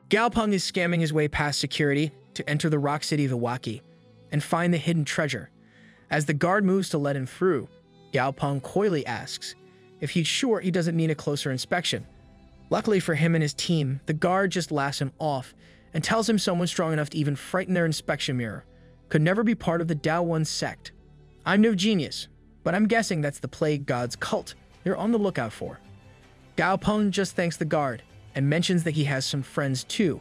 Gao Peng is scamming his way past security to enter the rock city of Iwaki and find the hidden treasure. As the guard moves to let him through, Gao Peng coyly asks if he's sure he doesn't need a closer inspection. Luckily for him and his team, the guard just laughs him off and tells him someone strong enough to even frighten their inspection mirror could never be part of the Dao One sect. I'm no genius, but I'm guessing that's the plague god's cult they're on the lookout for. Gao Peng just thanks the guard and mentions that he has some friends too.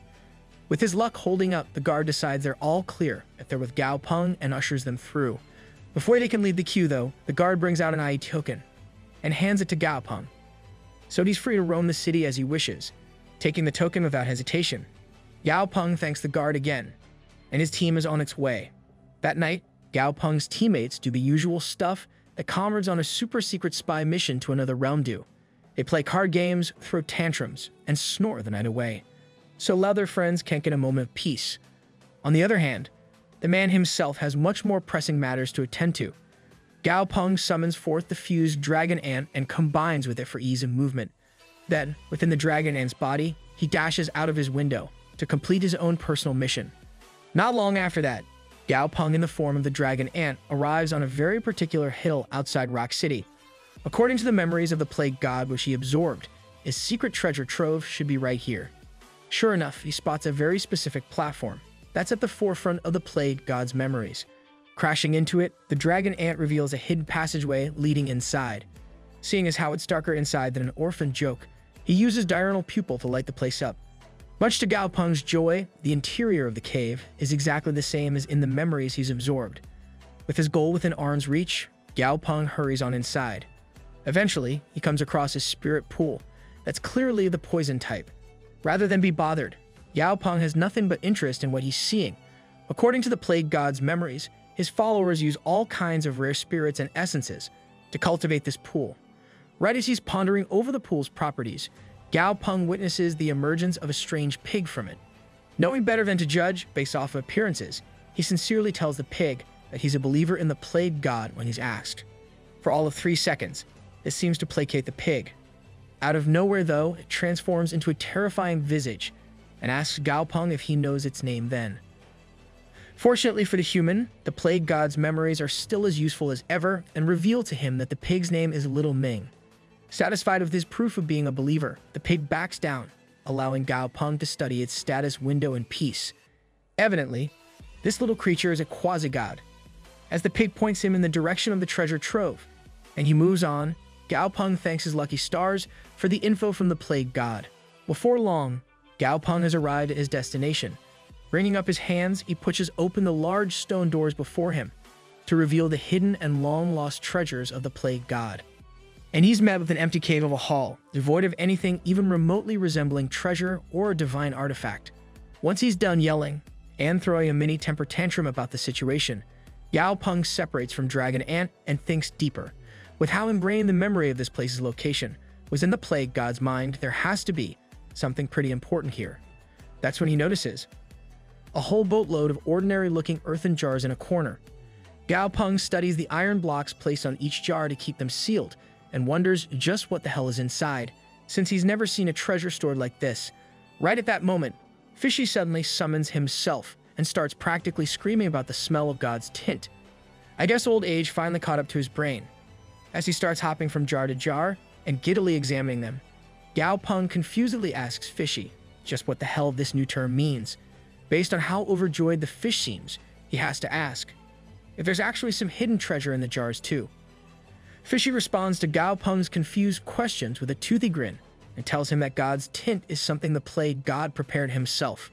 With his luck holding up, the guard decides they're all clear if they're with Gao Peng and ushers them through. Before they can leave the queue though, the guard brings out an ID token and hands it to Gao Peng, so he's free to roam the city as he wishes, taking the token without hesitation. Gao Peng thanks the guard again, and his team is on its way. That night, Gao Peng's teammates do the usual stuff that comrades on a super-secret spy mission to another realm do. They play card games, throw tantrums, and snore the night away, so loud their friends can't get a moment of peace. On the other hand, the man himself has much more pressing matters to attend to. Gao Peng summons forth the fused dragon ant and combines with it for ease of movement. Then, within the dragon ant's body, he dashes out of his window to complete his own personal mission. Not long after that, Gao Peng in the form of the dragon ant arrives on a very particular hill outside Rock City. According to the memories of the plague god which he absorbed, his secret treasure trove should be right here. Sure enough, he spots a very specific platform that's at the forefront of the plague god's memories. Crashing into it, the dragon ant reveals a hidden passageway leading inside. Seeing as how it's darker inside than an orphan joke, he uses diurnal pupil to light the place up. Much to Gao Peng's joy, the interior of the cave is exactly the same as in the memories he's absorbed. With his goal within arm's reach, Gao Peng hurries on inside. Eventually, he comes across a spirit pool that's clearly the poison type. Rather than be bothered, Gao Peng has nothing but interest in what he's seeing. According to the plague god's memories, his followers use all kinds of rare spirits and essences to cultivate this pool. Right as he's pondering over the pool's properties, Gao Peng witnesses the emergence of a strange pig from it. Knowing better than to judge based off of appearances, he sincerely tells the pig that he's a believer in the plague god when he's asked. For all of 3 seconds, this seems to placate the pig. Out of nowhere though, it transforms into a terrifying visage and asks Gao Peng if he knows its name then. Fortunately for the human, the plague god's memories are still as useful as ever and reveal to him that the pig's name is Little Ming. Satisfied with his proof of being a believer, the pig backs down, allowing Gao Peng to study its status window in peace. Evidently, this little creature is a quasi-god. As the pig points him in the direction of the treasure trove, and he moves on, Gao Peng thanks his lucky stars for the info from the plague god. Before long, Gao Peng has arrived at his destination. Bringing up his hands, he pushes open the large stone doors before him to reveal the hidden and long-lost treasures of the plague god. And he's met with an empty cave of a hall, devoid of anything even remotely resembling treasure or a divine artifact. Once he's done yelling and throwing a mini temper tantrum about the situation, Gao Peng separates from Dragon Ant and thinks deeper. With how ingrained the memory of this place's location was in the plague god's mind, there has to be something pretty important here. That's when he notices a whole boatload of ordinary-looking earthen jars in a corner. Gao Peng studies the iron blocks placed on each jar to keep them sealed and wonders just what the hell is inside, since he's never seen a treasure stored like this. Right at that moment, Fishy suddenly summons himself and starts practically screaming about the smell of God's tint. I guess old age finally caught up to his brain. As he starts hopping from jar to jar and giddily examining them, Gao Peng confusedly asks Fishy just what the hell this new term means. Based on how overjoyed the fish seems, he has to ask if there's actually some hidden treasure in the jars too. Fishy responds to Gao Peng's confused questions with a toothy grin and tells him that God's tint is something the plague god prepared himself.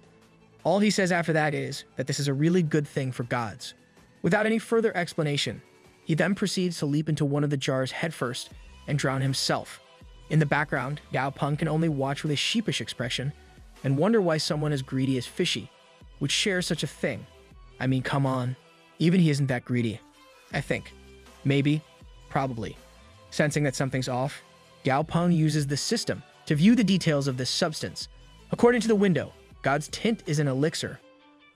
All he says after that is that this is a really good thing for gods. Without any further explanation, he then proceeds to leap into one of the jars headfirst and drown himself. In the background, Gao Peng can only watch with a sheepish expression and wonder why someone as greedy as Fishy would share such a thing. I mean, come on. Even he isn't that greedy, I think. Maybe. Probably. Sensing that something's off, Gao Peng uses the system to view the details of this substance. According to the window, God's tint is an elixir,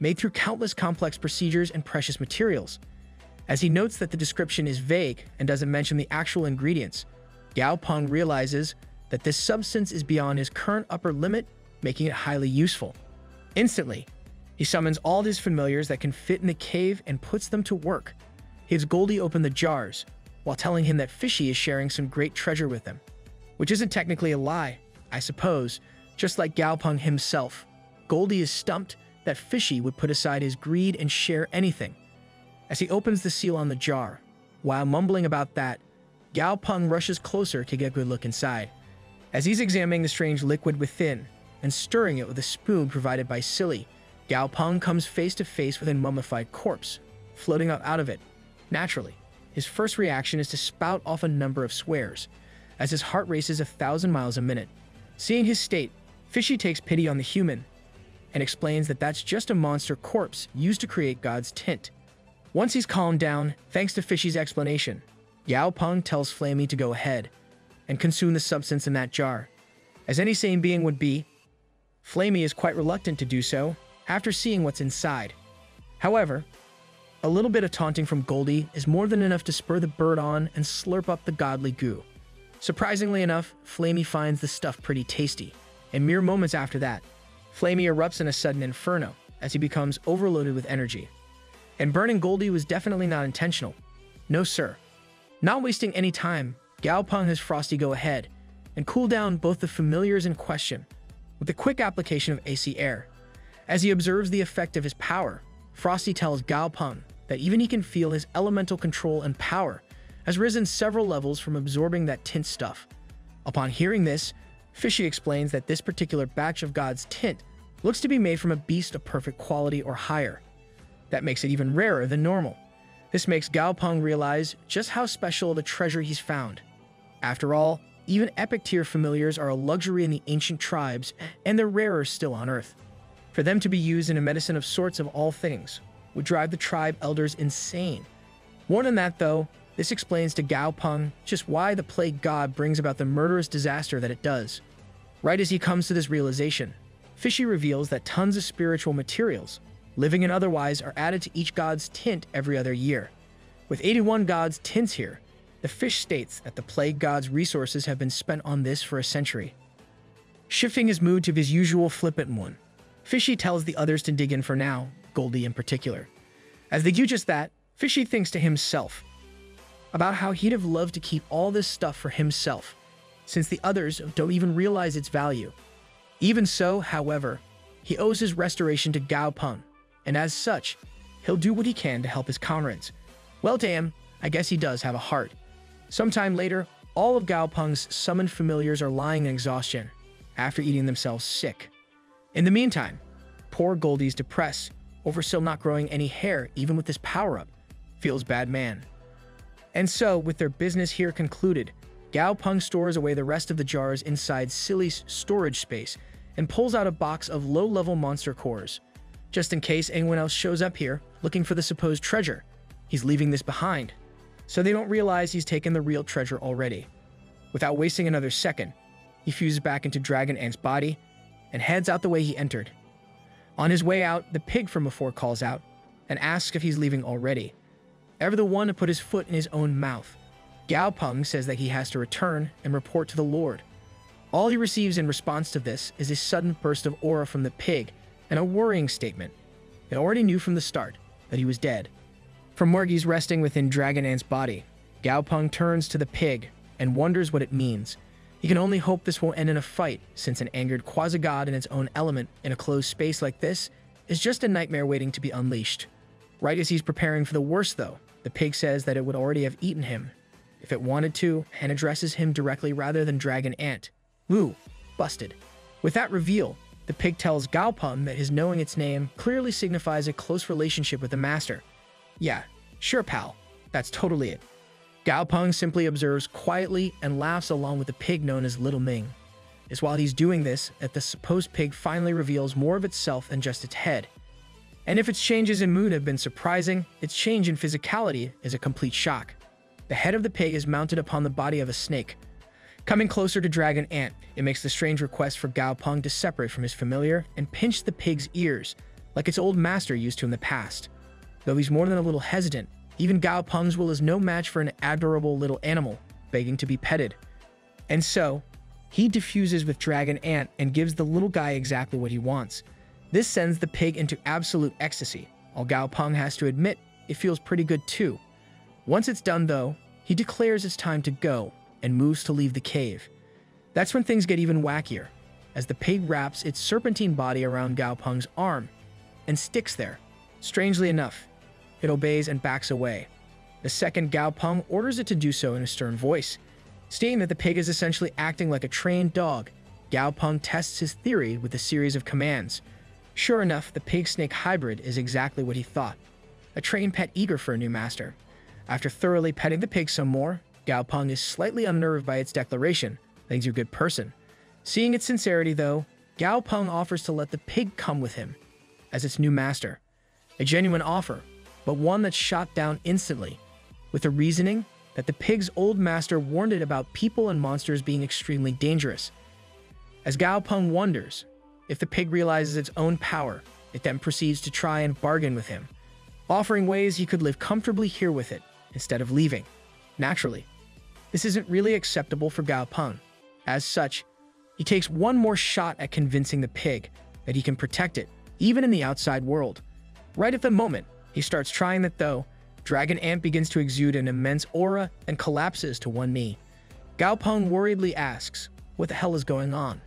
made through countless complex procedures and precious materials. As he notes that the description is vague and doesn't mention the actual ingredients, Gao Peng realizes that this substance is beyond his current upper limit, making it highly useful. Instantly, he summons all his familiars that can fit in the cave and puts them to work. He has Goldie open the jars, while telling him that Fishy is sharing some great treasure with him. Which isn't technically a lie, I suppose. Just like Gao Peng himself, Goldie is stumped that Fishy would put aside his greed and share anything. As he opens the seal on the jar, while mumbling about that, Gao Peng rushes closer to get a good look inside. As he's examining the strange liquid within and stirring it with a spoon provided by Silly, Gao Peng comes face to face with a mummified corpse, floating up out of it. Naturally, his first reaction is to spout off a number of swears, as his heart races 1,000 miles a minute. Seeing his state, Fishy takes pity on the human and explains that that's just a monster corpse used to create God's tint. Once he's calmed down, thanks to Fishy's explanation, Gao Peng tells Flamey to go ahead and consume the substance in that jar. As any sane being would be, Flamey is quite reluctant to do so after seeing what's inside. However, a little bit of taunting from Goldie is more than enough to spur the bird on and slurp up the godly goo. Surprisingly enough, Flamey finds the stuff pretty tasty, and mere moments after that, Flamey erupts in a sudden inferno as he becomes overloaded with energy. And burning Goldie was definitely not intentional. No sir. Not wasting any time, Gao Peng has Frosty go ahead and cool down both the familiars in question with a quick application of AC air. As he observes the effect of his power, Frosty tells Gao Peng that even he can feel his elemental control and power has risen several levels from absorbing that tint stuff. Upon hearing this, Fishy explains that this particular batch of God's tint looks to be made from a beast of perfect quality or higher. That makes it even rarer than normal. This makes Gao Peng realize just how special the treasure he's found. After all, even epic tier familiars are a luxury in the ancient tribes, and they're rarer still on Earth. For them to be used in a medicine of sorts of all things would drive the tribe elders insane. More than that though, this explains to Gao Peng just why the plague god brings about the murderous disaster that it does. Right as he comes to this realization, Fishy reveals that tons of spiritual materials, living and otherwise, are added to each god's tint every other year. With 81 gods' tints here, the fish states that the plague god's resources have been spent on this for a century. Shifting his mood to his usual flippant one, Fishy tells the others to dig in for now, Goldie in particular. As they do just that, Fishy thinks to himself about how he'd have loved to keep all this stuff for himself, since the others don't even realize its value. Even so, however, he owes his restoration to Gao Peng, and as such, he'll do what he can to help his comrades. Well damn, I guess he does have a heart. Sometime later, all of Gao Peng's summoned familiars are lying in exhaustion, after eating themselves sick. In the meantime, poor Goldie's depressed over still not growing any hair even with this power-up. Feels bad man. And so, with their business here concluded, Gao Peng stores away the rest of the jars inside Silly's storage space and pulls out a box of low-level monster cores. Just in case anyone else shows up here looking for the supposed treasure, he's leaving this behind, so they don't realize he's taken the real treasure already. Without wasting another second, he fuses back into Dragon Ant's body and heads out the way he entered. On his way out, the pig from before calls out and asks if he's leaving already. Ever the one to put his foot in his own mouth, Gao Peng says that he has to return and report to the Lord. All he receives in response to this is a sudden burst of aura from the pig and a worrying statement. It already knew from the start that he was dead. From where he's resting within Dragon Ant's body, Gao Peng turns to the pig and wonders what it means. He can only hope this won't end in a fight, since an angered quasi-god in its own element in a closed space like this is just a nightmare waiting to be unleashed. Right as he's preparing for the worst though, the pig says that it would already have eaten him if it wanted to, and addresses him directly rather than Dragon Ant. Woo, busted. With that reveal, the pig tells Gao Peng that his knowing its name clearly signifies a close relationship with the master. Yeah, sure pal, that's totally it. Gao Peng simply observes quietly and laughs along with the pig known as Little Ming. It's while he's doing this that the supposed pig finally reveals more of itself than just its head. And if its changes in mood have been surprising, its change in physicality is a complete shock. The head of the pig is mounted upon the body of a snake. Coming closer to Dragon Ant, it makes the strange request for Gao Peng to separate from his familiar and pinch the pig's ears, like its old master used to in the past. Though he's more than a little hesitant, even Gao Peng's will is no match for an adorable little animal begging to be petted. And so, he diffuses with Dragon Ant and gives the little guy exactly what he wants. This sends the pig into absolute ecstasy, while Gao Peng has to admit it feels pretty good too. Once it's done though, he declares it's time to go and moves to leave the cave. That's when things get even wackier, as the pig wraps its serpentine body around Gao Peng's arm and sticks there. Strangely enough, it obeys and backs away. The second Gao Peng orders it to do so in a stern voice, stating that the pig is essentially acting like a trained dog. Gao Peng tests his theory with a series of commands. Sure enough, the pig-snake hybrid is exactly what he thought, a trained pet eager for a new master. After thoroughly petting the pig some more, Gao Peng is slightly unnerved by its declaration that he's a good person. Seeing its sincerity though, Gao Peng offers to let the pig come with him as its new master. A genuine offer, but one that's shot down instantly, with the reasoning that the pig's old master warned it about people and monsters being extremely dangerous. As Gao Peng wonders if the pig realizes its own power, it then proceeds to try and bargain with him, offering ways he could live comfortably here with it instead of leaving. Naturally, this isn't really acceptable for Gao Peng. As such, he takes one more shot at convincing the pig that he can protect it, even in the outside world. Right at the moment he starts trying that though, Dragon Ant begins to exude an immense aura and collapses to one knee. Gao Peng worriedly asks what the hell is going on,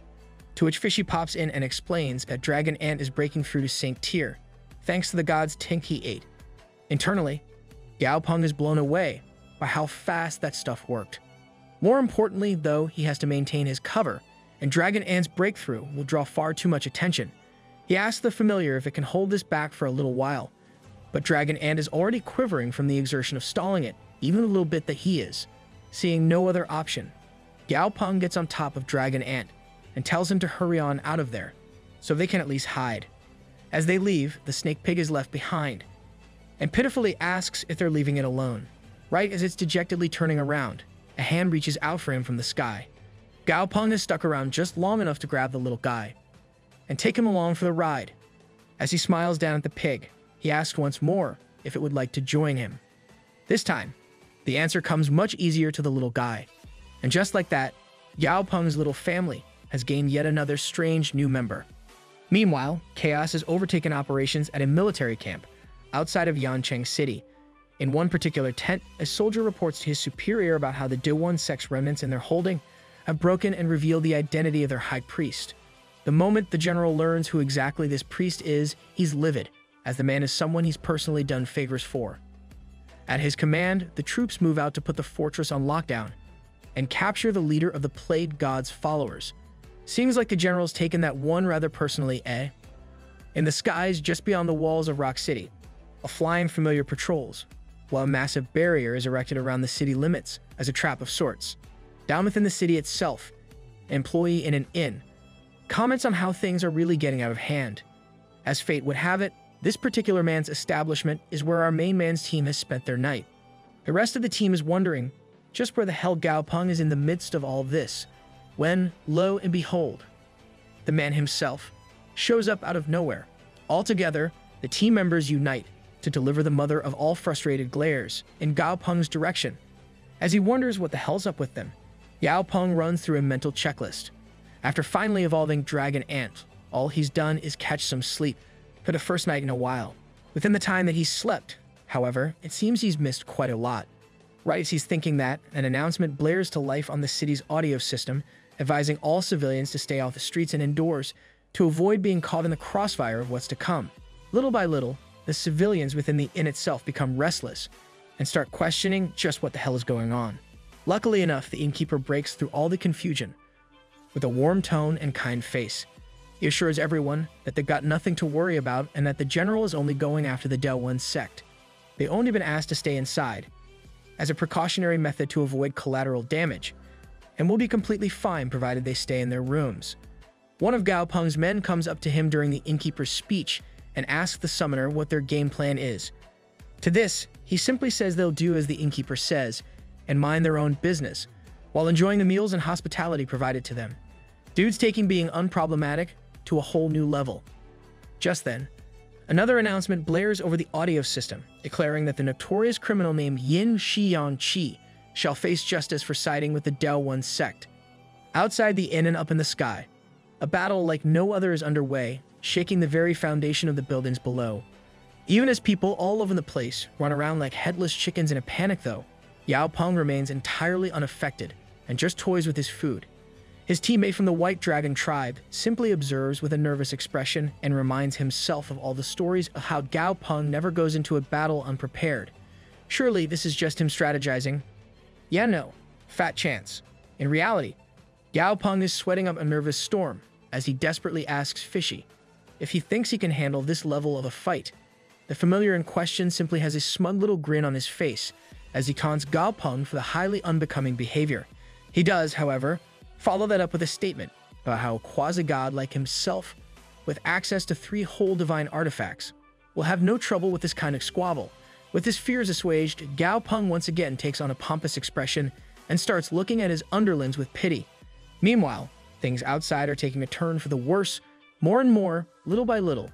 to which Fishy pops in and explains that Dragon Ant is breaking through to Saint Tier, thanks to the god's tink he ate. Internally, Gao Peng is blown away by how fast that stuff worked. More importantly, though, he has to maintain his cover, and Dragon Ant's breakthrough will draw far too much attention. He asks the familiar if it can hold this back for a little while, but Dragon Ant is already quivering from the exertion of stalling it, even a little bit that he is. Seeing no other option, Gao Peng gets on top of Dragon Ant and tells him to hurry on out of there, so they can at least hide. As they leave, the snake pig is left behind, and pitifully asks if they're leaving it alone. Right as it's dejectedly turning around, a hand reaches out for him from the sky. Gao Peng has stuck around just long enough to grab the little guy and take him along for the ride. As he smiles down at the pig, he asks once more if it would like to join him. This time, the answer comes much easier to the little guy, and just like that, Gao Peng's little family has gained yet another strange new member. Meanwhile, chaos has overtaken operations at a military camp outside of Yancheng City. In one particular tent, a soldier reports to his superior about how the Daewon sex remnants in their holding have broken and revealed the identity of their high priest. The moment the general learns who exactly this priest is, he's livid, as the man is someone he's personally done favors for. At his command, the troops move out to put the fortress on lockdown and capture the leader of the Played God's followers. Seems like the general's taken that one rather personally, eh? In the skies just beyond the walls of Rock City, a flying familiar patrols, while a massive barrier is erected around the city limits as a trap of sorts. Down within the city itself, an employee in an inn comments on how things are really getting out of hand. As fate would have it, this particular man's establishment is where our main man's team has spent their night. The rest of the team is wondering just where the hell Gao Peng is in the midst of all of this, when, lo and behold, the man himself shows up out of nowhere. Altogether, the team members unite to deliver the mother of all frustrated glares in Gao Peng's direction. As he wonders what the hell's up with them, Gao Peng runs through a mental checklist. After finally evolving Dragon Ant, all he's done is catch some sleep for the first night in a while. Within the time that he's slept, however, it seems he's missed quite a lot. Right as he's thinking that, an announcement blares to life on the city's audio system, advising all civilians to stay off the streets and indoors to avoid being caught in the crossfire of what's to come. Little by little, the civilians within the inn itself become restless and start questioning just what the hell is going on. Luckily enough, the innkeeper breaks through all the confusion with a warm tone and kind face. He assures everyone that they've got nothing to worry about and that the general is only going after the Daewon sect. They've only been asked to stay inside as a precautionary method to avoid collateral damage, and will be completely fine provided they stay in their rooms. One of Gao Peng's men comes up to him during the innkeeper's speech and asks the summoner what their game plan is. To this, he simply says they'll do as the innkeeper says and mind their own business, while enjoying the meals and hospitality provided to them. Dude's taking being unproblematic to a whole new level. Just then, another announcement blares over the audio system, declaring that the notorious criminal named Yin Xiyan Qi shall face justice for siding with the Daewon sect. Outside the inn and up in the sky, a battle like no other is underway shaking the very foundation of the buildings below. Even as people all over the place run around like headless chickens in a panic though, Gao Peng remains entirely unaffected and just toys with his food. His teammate from the White Dragon tribe simply observes with a nervous expression and reminds himself of all the stories of how Gao Peng never goes into a battle unprepared. Surely this is just him strategizing? Yeah, no. Fat chance. In reality, Gao Peng is sweating up a nervous storm as he desperately asks Fishy if he thinks he can handle this level of a fight. The familiar in question simply has a smug little grin on his face as he taunts Gao Peng for the highly unbecoming behavior. He does, however, follow that up with a statement about how a quasi-god like himself, with access to 3 whole divine artifacts, will have no trouble with this kind of squabble. With his fears assuaged, Gao Peng once again takes on a pompous expression and starts looking at his underlings with pity. Meanwhile, things outside are taking a turn for the worse, more and more, little by little.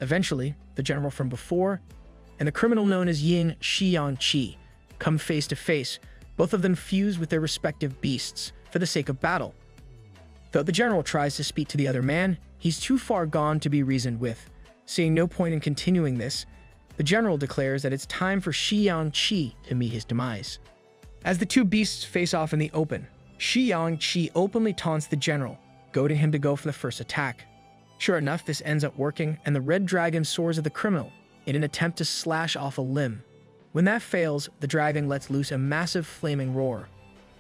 Eventually, the general from before and the criminal known as Yin Xiangqi come face to face, both of them fused with their respective beasts for the sake of battle. Though the general tries to speak to the other man, he's too far gone to be reasoned with. Seeing no point in continuing this, the general declares that it's time for Xiangqi to meet his demise. As the two beasts face off in the open, Xiangqi openly taunts the general, goading him to go for the first attack. Sure enough, this ends up working, and the red dragon soars at the criminal in an attempt to slash off a limb. When that fails, the dragon lets loose a massive flaming roar.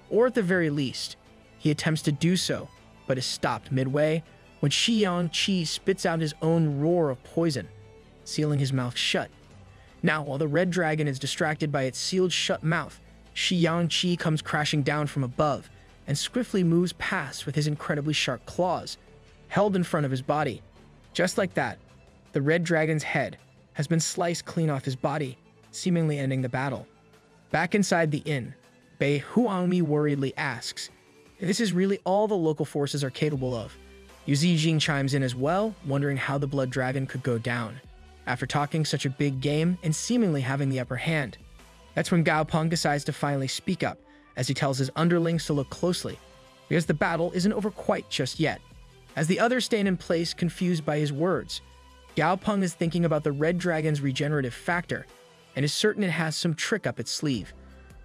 Or at the very least, he attempts to do so, but is stopped midway when Xiangqi spits out his own roar of poison, sealing his mouth shut. Now, while the red dragon is distracted by its sealed shut mouth, Xiangqi comes crashing down from above and swiftly moves past with his incredibly sharp claws, held in front of his body. Just like that, the red dragon's head has been sliced clean off his body, seemingly ending the battle. Back inside the inn, Bei Huangmi worriedly asks if this is really all the local forces are capable of. Yu Zijing chimes in as well, wondering how the blood dragon could go down, after talking such a big game and seemingly having the upper hand. That's when Gao Peng decides to finally speak up, as he tells his underlings to look closely, because the battle isn't over quite just yet. As the others stand in place, confused by his words, Gao Peng is thinking about the red dragon's regenerative factor, and is certain it has some trick up its sleeve.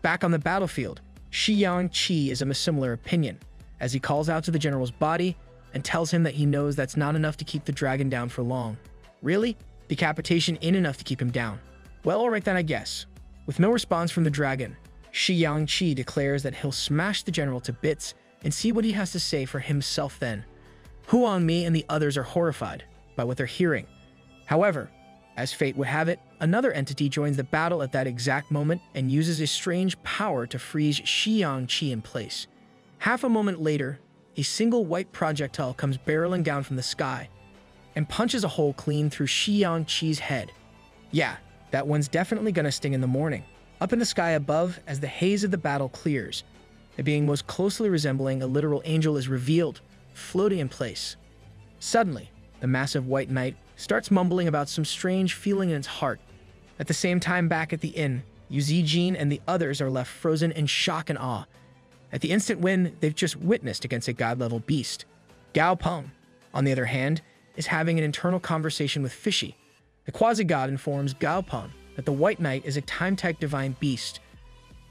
Back on the battlefield, Xiangqi is of a similar opinion, as he calls out to the general's body and tells him that he knows that's not enough to keep the dragon down for long. Really? Decapitation ain't enough to keep him down. Well, alright then, I guess. With no response from the dragon, Xiangqi declares that he'll smash the general to bits and see what he has to say for himself then. Huangmi and the others are horrified by what they're hearing. However, as fate would have it, another entity joins the battle at that exact moment and uses a strange power to freeze Xiangqi in place. Half a moment later, a single white projectile comes barreling down from the sky and punches a hole clean through Xiangqi's head. Yeah, that one's definitely gonna sting in the morning. Up in the sky above, as the haze of the battle clears, a being most closely resembling a literal angel is revealed, floating in place. Suddenly, the massive white knight starts mumbling about some strange feeling in its heart. At the same time, back at the inn, Yu Zijing and the others are left frozen in shock and awe at the instant win they've just witnessed against a god-level beast. Gao Peng, on the other hand, is having an internal conversation with Fishy. The quasi-god informs Gao Peng that the White Knight is a time-type divine beast,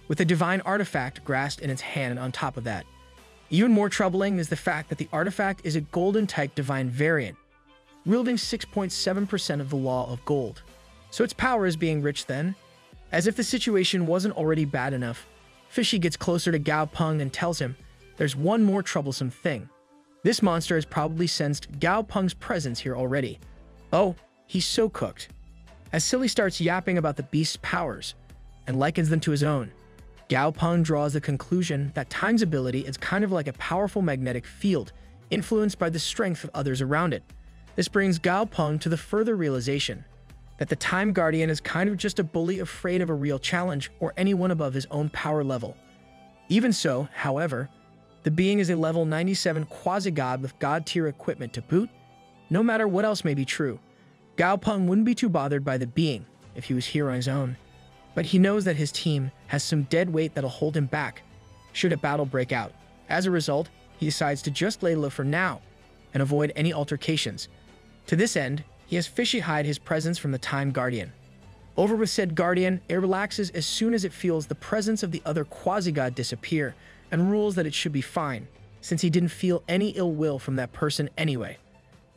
with a divine artifact grasped in its hand on top of that. Even more troubling is the fact that the artifact is a golden-type divine variant, wielding 6.7% of the law of gold. So its power is being rich then. As if the situation wasn't already bad enough, Fishy gets closer to Gao Peng and tells him there's one more troublesome thing. This monster has probably sensed Gao Peng's presence here already. Oh, he's so cooked. As Silly starts yapping about the beast's powers and likens them to his own, Gao Peng draws the conclusion that Time's ability is kind of like a powerful magnetic field, influenced by the strength of others around it. This brings Gao Peng to the further realization that the Time Guardian is kind of just a bully afraid of a real challenge or anyone above his own power level. Even so, however, the being is a level 97 quasi-god with god-tier equipment to boot. No matter what else may be true, Gao Peng wouldn't be too bothered by the being if he was here on his own. But he knows that his team has some dead weight that'll hold him back should a battle break out. As a result, he decides to just lay low for now and avoid any altercations. To this end, he has Fishy hide his presence from the Time Guardian. Over with said guardian, it relaxes as soon as it feels the presence of the other quasi-god disappear and rules that it should be fine, since he didn't feel any ill will from that person anyway.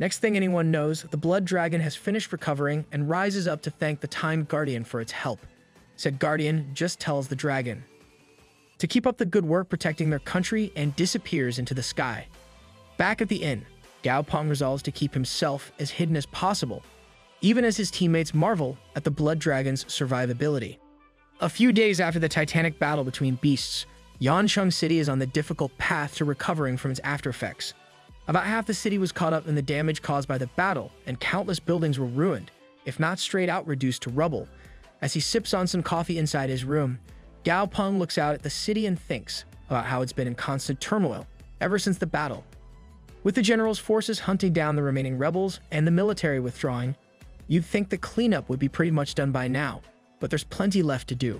Next thing anyone knows, the blood dragon has finished recovering and rises up to thank the Time Guardian for its help. Said guardian just tells the dragon to keep up the good work protecting their country and disappears into the sky. Back at the inn, Gao Peng resolves to keep himself as hidden as possible, even as his teammates marvel at the blood dragon's survivability. A few days after the titanic battle between beasts, Yancheng City is on the difficult path to recovering from its aftereffects. About half the city was caught up in the damage caused by the battle, and countless buildings were ruined, if not straight out reduced to rubble. As he sips on some coffee inside his room, Gao Peng looks out at the city and thinks about how it's been in constant turmoil ever since the battle. With the general's forces hunting down the remaining rebels and the military withdrawing, you'd think the cleanup would be pretty much done by now, but there's plenty left to do.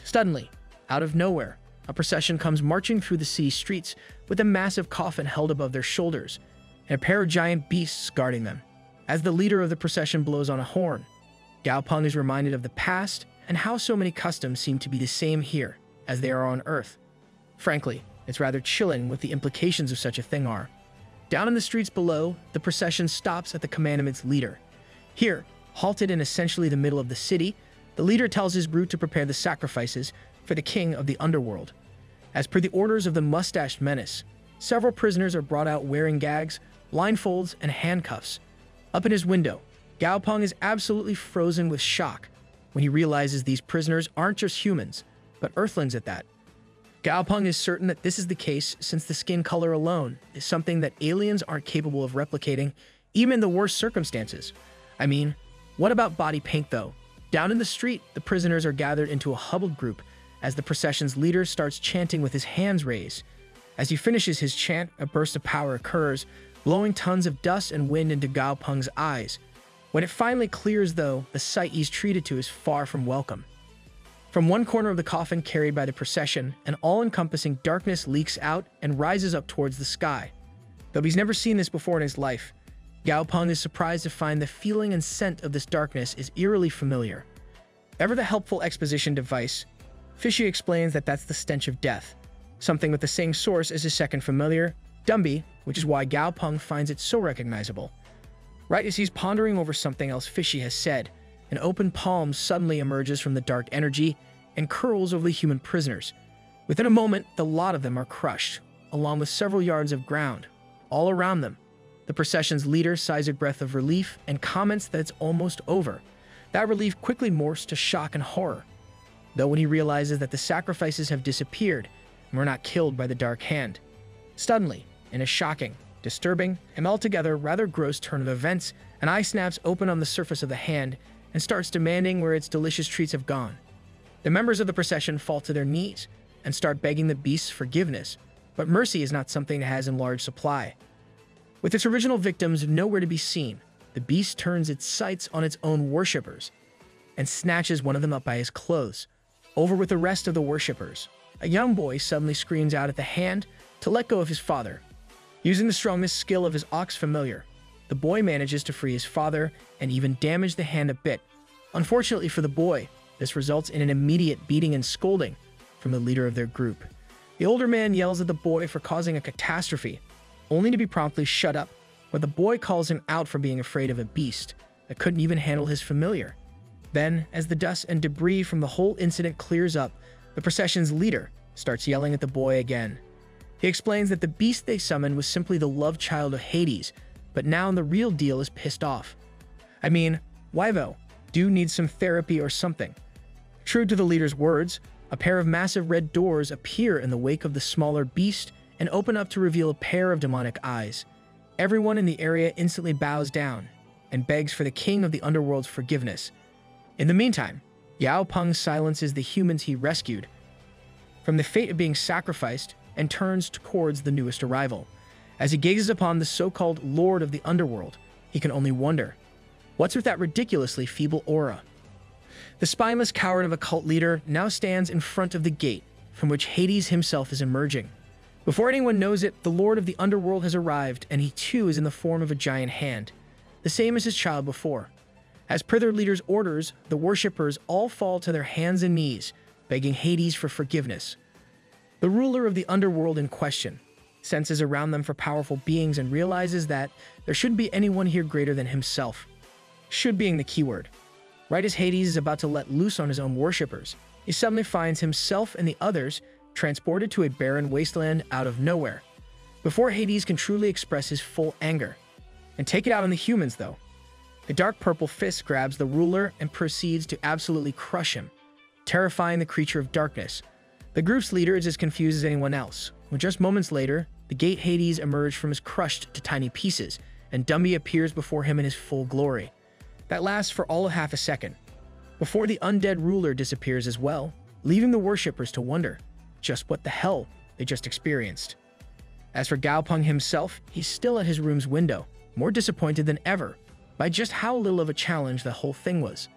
Suddenly, out of nowhere, a procession comes marching through the city streets with a massive coffin held above their shoulders and a pair of giant beasts guarding them. As the leader of the procession blows on a horn, Gao Peng is reminded of the past and how so many customs seem to be the same here as they are on Earth. Frankly, it's rather chilling what the implications of such a thing are. Down in the streets below, the procession stops at the command of its leader. Here, halted in essentially the middle of the city, the leader tells his brute to prepare the sacrifices for the king of the underworld. As per the orders of the mustached menace, several prisoners are brought out wearing gags, blindfolds, and handcuffs. Up in his window, Gao Peng is absolutely frozen with shock when he realizes these prisoners aren't just humans, but earthlings at that. Gao Peng is certain that this is the case since the skin color alone is something that aliens aren't capable of replicating, even in the worst circumstances. I mean, what about body paint though? Down in the street, the prisoners are gathered into a huddled group as the procession's leader starts chanting with his hands raised. As he finishes his chant, a burst of power occurs, blowing tons of dust and wind into Gao Peng's eyes. When it finally clears though, the sight he's treated to is far from welcome. From one corner of the coffin carried by the procession, an all-encompassing darkness leaks out and rises up towards the sky. Though he's never seen this before in his life, Gao Peng is surprised to find the feeling and scent of this darkness is eerily familiar. Ever the helpful exposition device, Fishy explains that that's the stench of death, something with the same source as his second familiar, Dumby, which is why Gao Peng finds it so recognizable. Right as he's pondering over something else Fishy has said, an open palm suddenly emerges from the dark energy and curls over the human prisoners. Within a moment, the lot of them are crushed, along with several yards of ground. All around them, the procession's leader sighs a breath of relief and comments that it's almost over. That relief quickly morphs to shock and horror, though when he realizes that the sacrifices have disappeared and were not killed by the Dark Hand. Suddenly, in a shocking, disturbing, and altogether rather gross turn of events, an eye snaps open on the surface of the hand and starts demanding where its delicious treats have gone. The members of the procession fall to their knees and start begging the beast's forgiveness, but mercy is not something it has in large supply. With its original victims nowhere to be seen, the beast turns its sights on its own worshippers and snatches one of them up by his clothes. Over with the rest of the worshippers, a young boy suddenly screams out at the hand to let go of his father. Using the strongest skill of his ox familiar, the boy manages to free his father and even damage the hand a bit. Unfortunately for the boy, this results in an immediate beating and scolding from the leader of their group. The older man yells at the boy for causing a catastrophe, only to be promptly shut up when the boy calls him out for being afraid of a beast that couldn't even handle his familiar. Then, as the dust and debris from the whole incident clears up, the procession's leader starts yelling at the boy again. He explains that the beast they summoned was simply the love child of Hades, but now the real deal is pissed off. I mean, why though? Dude needs some therapy or something. True to the leader's words, a pair of massive red doors appear in the wake of the smaller beast and open up to reveal a pair of demonic eyes. Everyone in the area instantly bows down and begs for the king of the underworld's forgiveness. In the meantime, Gao Peng silences the humans he rescued from the fate of being sacrificed and turns towards the newest arrival. As he gazes upon the so-called Lord of the Underworld, he can only wonder, what's with that ridiculously feeble aura? The spineless coward of a cult leader now stands in front of the gate from which Hades himself is emerging. Before anyone knows it, the Lord of the Underworld has arrived, and he too is in the form of a giant hand. the same as his child before. As per their leader's orders, the worshippers all fall to their hands and knees, begging Hades for forgiveness. The ruler of the underworld in question senses around them for powerful beings and realizes that there shouldn't be anyone here greater than himself. Should being the keyword. Right as Hades is about to let loose on his own worshippers, he suddenly finds himself and the others transported to a barren wasteland out of nowhere. Before Hades can truly express his full anger and take it out on the humans, though, a dark purple fist grabs the ruler and proceeds to absolutely crush him, terrifying the creature of darkness. The group's leader is as confused as anyone else, when just moments later, the gate Hades emerged from his crushed to tiny pieces, and Dumby appears before him in his full glory. That lasts for all of half a second, before the undead ruler disappears as well, leaving the worshippers to wonder just what the hell they just experienced. As for Gao Peng himself, he's still at his room's window, more disappointed than ever by just how little of a challenge the whole thing was.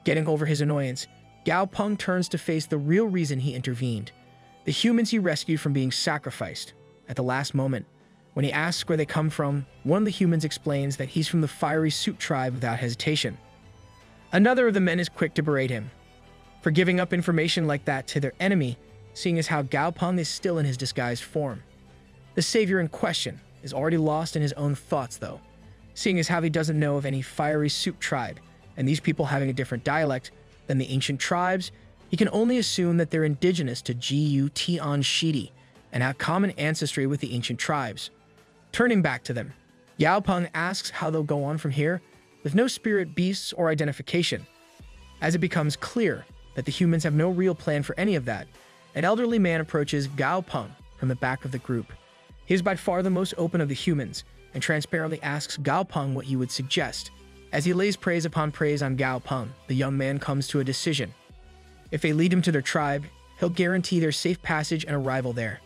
Getting over his annoyance, Gao Peng turns to face the real reason he intervened, the humans he rescued from being sacrificed. At the last moment, when he asks where they come from, one of the humans explains that he's from the fiery suit tribe without hesitation. Another of the men is quick to berate him for giving up information like that to their enemy, seeing as how Gao Peng is still in his disguised form. The savior in question is already lost in his own thoughts, though, seeing as how he doesn't know of any fiery suit tribe, and these people having a different dialect than the ancient tribes, he can only assume that they're indigenous to Gu-Tian-Shidi and have common ancestry with the ancient tribes. Turning back to them, Gao Peng asks how they'll go on from here with no spirit beasts or identification. As it becomes clear that the humans have no real plan for any of that, an elderly man approaches Gao Peng from the back of the group. He is by far the most open of the humans and transparently asks Gao Peng what he would suggest. As he lays praise upon praise on Gao Peng, the young man comes to a decision. If they lead him to their tribe, he'll guarantee their safe passage and arrival there.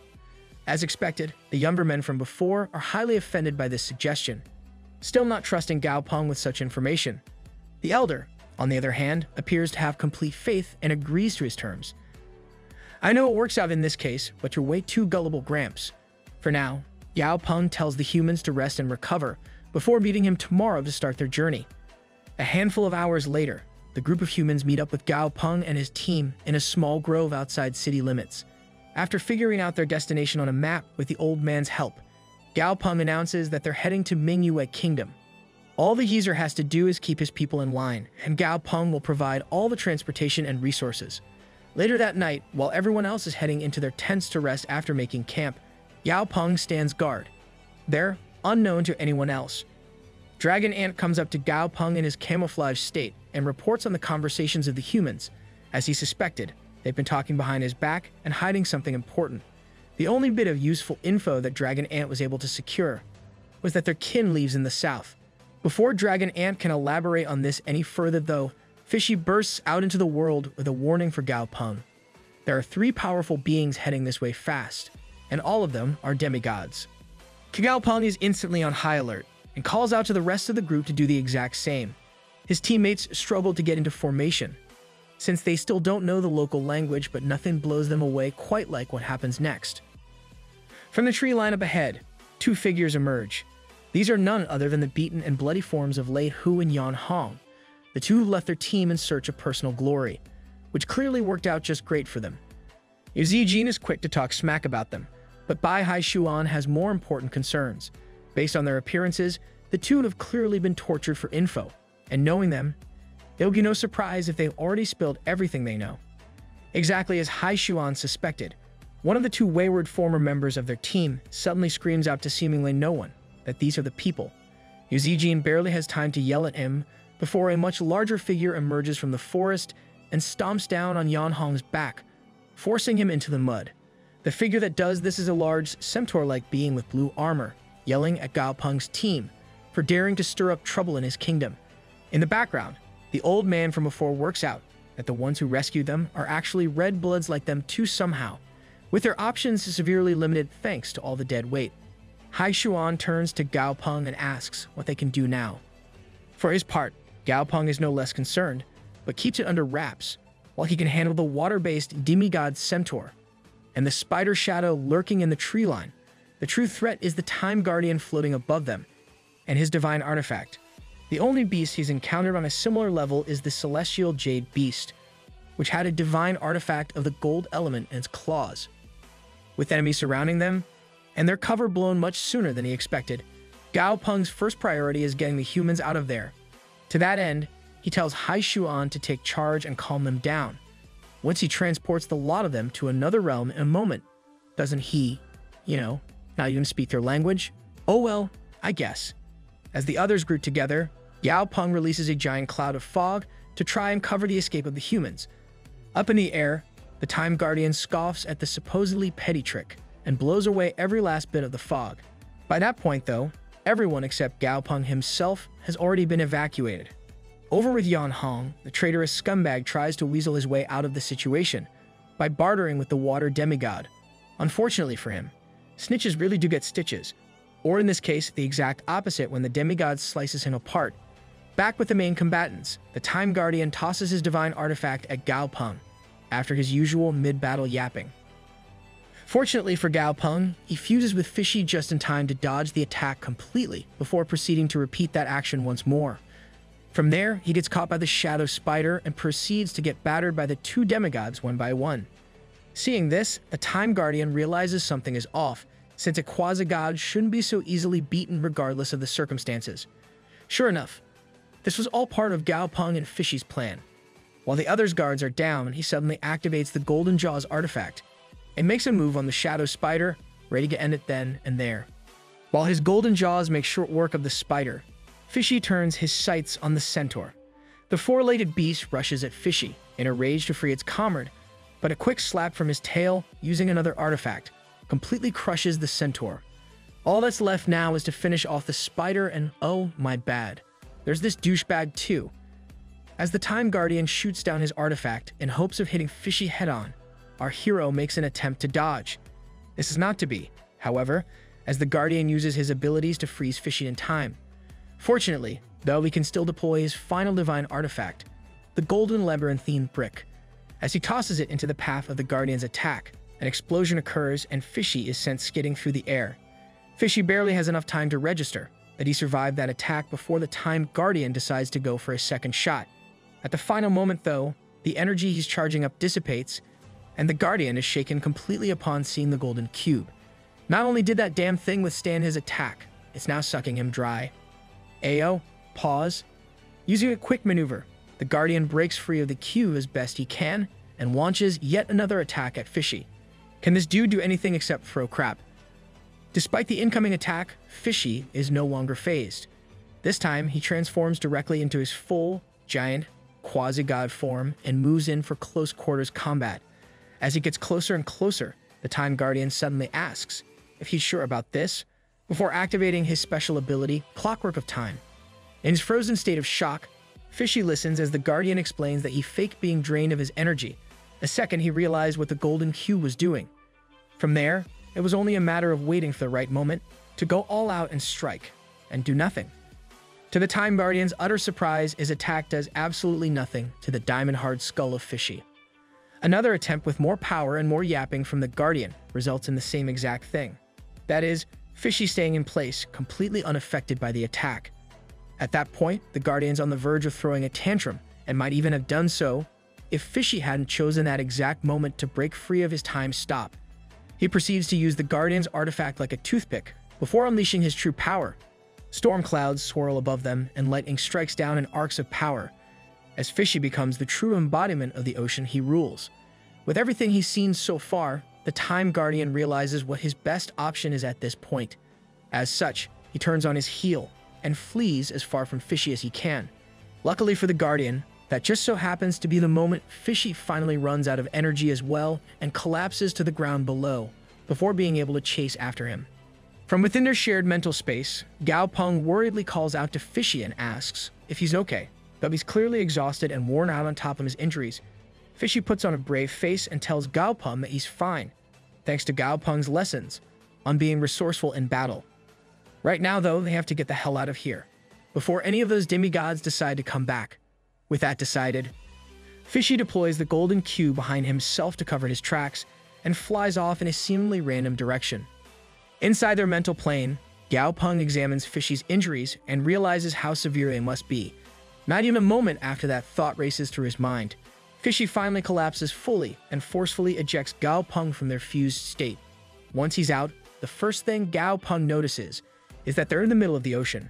As expected, the younger men from before are highly offended by this suggestion, still not trusting Gao Peng with such information. The elder, on the other hand, appears to have complete faith and agrees to his terms. I know it works out in this case, but you're way too gullible, Gramps. For now, Gao Peng tells the humans to rest and recover before meeting him tomorrow to start their journey. A handful of hours later, the group of humans meet up with Gao Peng and his team in a small grove outside city limits. After figuring out their destination on a map with the old man's help, Gao Peng announces that they're heading to Manhua Kingdom. All the geezer has to do is keep his people in line, and Gao Peng will provide all the transportation and resources. Later that night, while everyone else is heading into their tents to rest after making camp, Gao Peng stands guard, there, unknown to anyone else. Dragon Ant comes up to Gao Peng in his camouflage state and reports on the conversations of the humans. As he suspected, they've been talking behind his back and hiding something important. The only bit of useful info that Dragon Ant was able to secure was that their kin lives in the south. Before Dragon Ant can elaborate on this any further, though, Fishy bursts out into the world with a warning for Gao Peng. There are 3 powerful beings heading this way fast, and all of them are demigods. Gao Peng is instantly on high alert and calls out to the rest of the group to do the exact same. His teammates struggle to get into formation, since they still don't know the local language, but nothing blows them away quite like what happens next. From the tree line up ahead, 2 figures emerge. These are none other than the beaten and bloody forms of Lei Hu and Yan Hong, the 2 who left their team in search of personal glory, which clearly worked out just great for them. Zijin is quick to talk smack about them, but Bai Hai Xuan has more important concerns. Based on their appearances, the 2 have clearly been tortured for info, and knowing them, it'll be no surprise if they've already spilled everything they know. Exactly as Hai Xuan suspected, one of the 2 wayward former members of their team suddenly screams out to seemingly no one that these are the people. Zijin barely has time to yell at him before a much larger figure emerges from the forest and stomps down on Yan Hong's back, forcing him into the mud. The figure that does this is a large, centaur-like being with blue armor, yelling at Gao Peng's team for daring to stir up trouble in his kingdom. In the background, the old man from before works out that the ones who rescued them are actually red bloods like them too somehow, with their options severely limited thanks to all the dead weight. Hai Xuan turns to Gao Peng and asks what they can do now. For his part, Gao Peng is no less concerned, but keeps it under wraps, while he can handle the water-based demigod centaur and the spider shadow lurking in the tree line. The true threat is the Time Guardian floating above them, and his divine artifact. The only beast he's encountered on a similar level is the celestial jade beast, which had a divine artifact of the gold element in its claws. With enemies surrounding them, and their cover blown much sooner than he expected, Gao Peng's first priority is getting the humans out of there. To that end, he tells Hai Shuan to take charge and calm them down. Once he transports the lot of them to another realm in a moment, doesn't he, not even speak their language? Oh well, I guess. As the others group together, Gao Peng releases a giant cloud of fog to try and cover the escape of the humans. Up in the air, the Time Guardian scoffs at the supposedly petty trick and blows away every last bit of the fog. By that point, though, everyone except Gao Peng himself has already been evacuated. Over with Yan Hong, the traitorous scumbag tries to weasel his way out of the situation by bartering with the water demigod. Unfortunately for him, snitches really do get stitches, or in this case, the exact opposite when the demigod slices him apart. Back with the main combatants, the Time Guardian tosses his divine artifact at Gao Peng, after his usual mid-battle yapping. Fortunately for Gao Peng, he fuses with Fishy just in time to dodge the attack completely before proceeding to repeat that action once more. From there, he gets caught by the Shadow Spider and proceeds to get battered by the two demigods one by one. Seeing this, the Time Guardian realizes something is off, since a quasi-god shouldn't be so easily beaten regardless of the circumstances. Sure enough, this was all part of Gao Peng and Fishy's plan. While the others' guards are down, he suddenly activates the Golden Jaws artifact and makes a move on the Shadow Spider, ready to end it then and there. While his Golden Jaws make short work of the spider, Fishy turns his sights on the centaur. The four-legged beast rushes at Fishy, in a rage to free its comrade, but a quick slap from his tail, using another artifact, completely crushes the centaur. All that's left now is to finish off the spider and oh my bad, there's this douchebag too. As the Time Guardian shoots down his artifact in hopes of hitting Fishy head-on, our hero makes an attempt to dodge. This is not to be, however, as the Guardian uses his abilities to freeze Fishy in time. Fortunately, though, he can still deploy his final divine artifact, the Golden Labyrinthine Brick. As he tosses it into the path of the Guardian's attack, an explosion occurs and Fishy is sent skidding through the air. Fishy barely has enough time to register that he survived that attack before the Time Guardian decides to go for a second shot. At the final moment, though, the energy he's charging up dissipates, and the Guardian is shaken completely upon seeing the golden cube. Not only did that damn thing withstand his attack, it's now sucking him dry. Ayo, pause. Using a quick maneuver, the Guardian breaks free of the cube as best he can and launches yet another attack at Fishy. Can this dude do anything except throw crap? Despite the incoming attack, Fishy is no longer phased. This time, he transforms directly into his full, giant, quasi-god form and moves in for close-quarters combat. As he gets closer and closer, the Time Guardian suddenly asks if he's sure about this, before activating his special ability, Clockwork of Time. In his frozen state of shock, Fishy listens as the Guardian explains that he faked being drained of his energy. The second he realized what the golden cube was doing. From there, it was only a matter of waiting for the right moment to go all out and strike, and do nothing. To the Time Guardian's utter surprise, his attack does absolutely nothing to the diamond-hard skull of Fishy. Another attempt with more power and more yapping from the Guardian results in the same exact thing. That is, Fishy staying in place, completely unaffected by the attack. At that point, the Guardian's on the verge of throwing a tantrum, and might even have done so if Fishy hadn't chosen that exact moment to break free of his time stop. He proceeds to use the Guardian's artifact like a toothpick, before unleashing his true power. Storm clouds swirl above them, and lightning strikes down in arcs of power, as Fishy becomes the true embodiment of the ocean he rules. With everything he's seen so far, the Time Guardian realizes what his best option is at this point. As such, he turns on his heel and flees as far from Fishy as he can. Luckily for the Guardian, that just so happens to be the moment Fishy finally runs out of energy as well and collapses to the ground below, before being able to chase after him. From within their shared mental space, Gao Peng worriedly calls out to Fishy and asks if he's okay. Though he's clearly exhausted and worn out on top of his injuries, Fishy puts on a brave face and tells Gao Peng that he's fine, thanks to Gao Peng's lessons on being resourceful in battle. Right now, though, they have to get the hell out of here, before any of those demigods decide to come back. With that decided, Fishy deploys the golden cube behind himself to cover his tracks and flies off in a seemingly random direction. Inside their mental plane, Gao Peng examines Fishy's injuries and realizes how severe they must be. Not even a moment after that thought races through his mind. Fishy finally collapses fully and forcefully ejects Gao Peng from their fused state. Once he's out, the first thing Gao Peng notices is that they're in the middle of the ocean.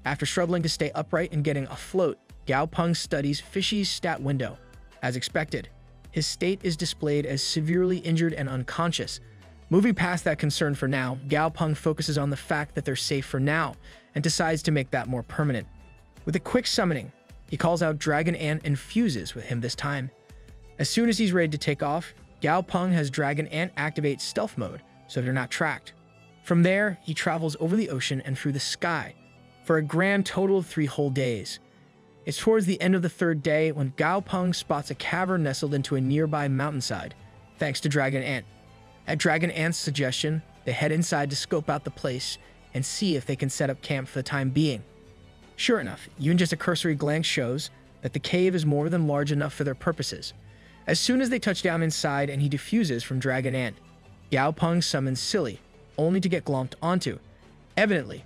After struggling to stay upright and getting afloat, Gao Peng studies Fishy's stat window. As expected, his state is displayed as severely injured and unconscious. Moving past that concern for now, Gao Peng focuses on the fact that they're safe for now and decides to make that more permanent. With a quick summoning, he calls out Dragon Ant and fuses with him this time. As soon as he's ready to take off, Gao Peng has Dragon Ant activate stealth mode so they're not tracked. From there, he travels over the ocean and through the sky for a grand total of 3 whole days. It's towards the end of the 3rd day when Gao Peng spots a cavern nestled into a nearby mountainside, thanks to Dragon Ant. At Dragon Ant's suggestion, they head inside to scope out the place and see if they can set up camp for the time being. Sure enough, even just a cursory glance shows that the cave is more than large enough for their purposes. As soon as they touch down inside and he diffuses from Dragon Ant, Gao Peng summons Silly, only to get glomped onto. Evidently,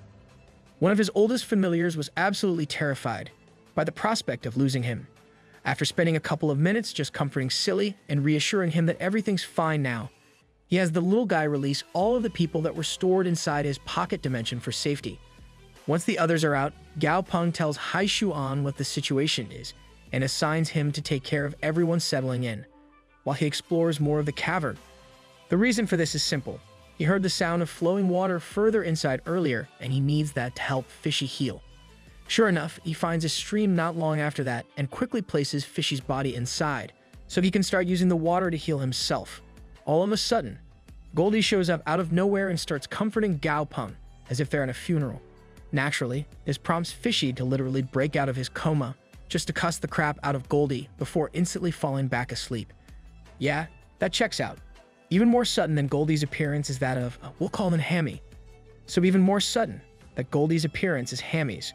one of his oldest familiars was absolutely terrified by the prospect of losing him. After spending a couple of minutes just comforting Silly and reassuring him that everything's fine now, he has the little guy release all of the people that were stored inside his pocket dimension for safety. Once the others are out, Gao Peng tells Hai Shuan what the situation is and assigns him to take care of everyone settling in, while he explores more of the cavern. The reason for this is simple. He heard the sound of flowing water further inside earlier, and he needs that to help Fishy heal. Sure enough, he finds a stream not long after that and quickly places Fishy's body inside, so he can start using the water to heal himself. All of a sudden, Goldie shows up out of nowhere and starts comforting Gao Peng, as if they're at a funeral. Naturally, this prompts Fishy to literally break out of his coma, just to cuss the crap out of Goldie before instantly falling back asleep. Yeah, that checks out. Even more sudden than Goldie's appearance is that of, we'll call them Hammy. So even more sudden that Goldie's appearance is Hammy's,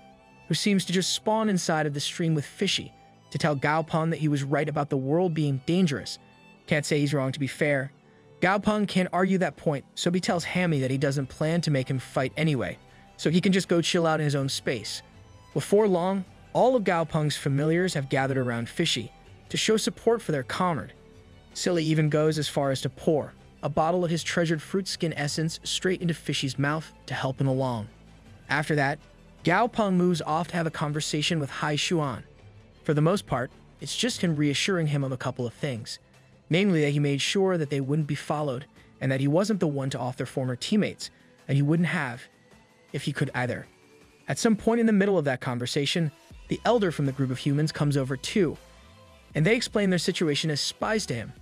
who seems to just spawn inside of the stream with Fishy to tell Gao Peng that he was right about the world being dangerous. Can't say he's wrong, to be fair. Gao Peng can't argue that point, so he tells Hammy that he doesn't plan to make him fight anyway, so he can just go chill out in his own space. Before long, all of Gao Peng's familiars have gathered around Fishy to show support for their comrade. Silly even goes as far as to pour a bottle of his treasured fruit skin essence straight into Fishy's mouth to help him along. After that, Gao Peng moves off to have a conversation with Hai Shuan. For the most part, it's just him reassuring him of a couple of things. Namely that he made sure that they wouldn't be followed, and that he wasn't the one to off their former teammates, and he wouldn't have, if he could either. At some point in the middle of that conversation, the elder from the group of humans comes over too, and they explain their situation as spies to him,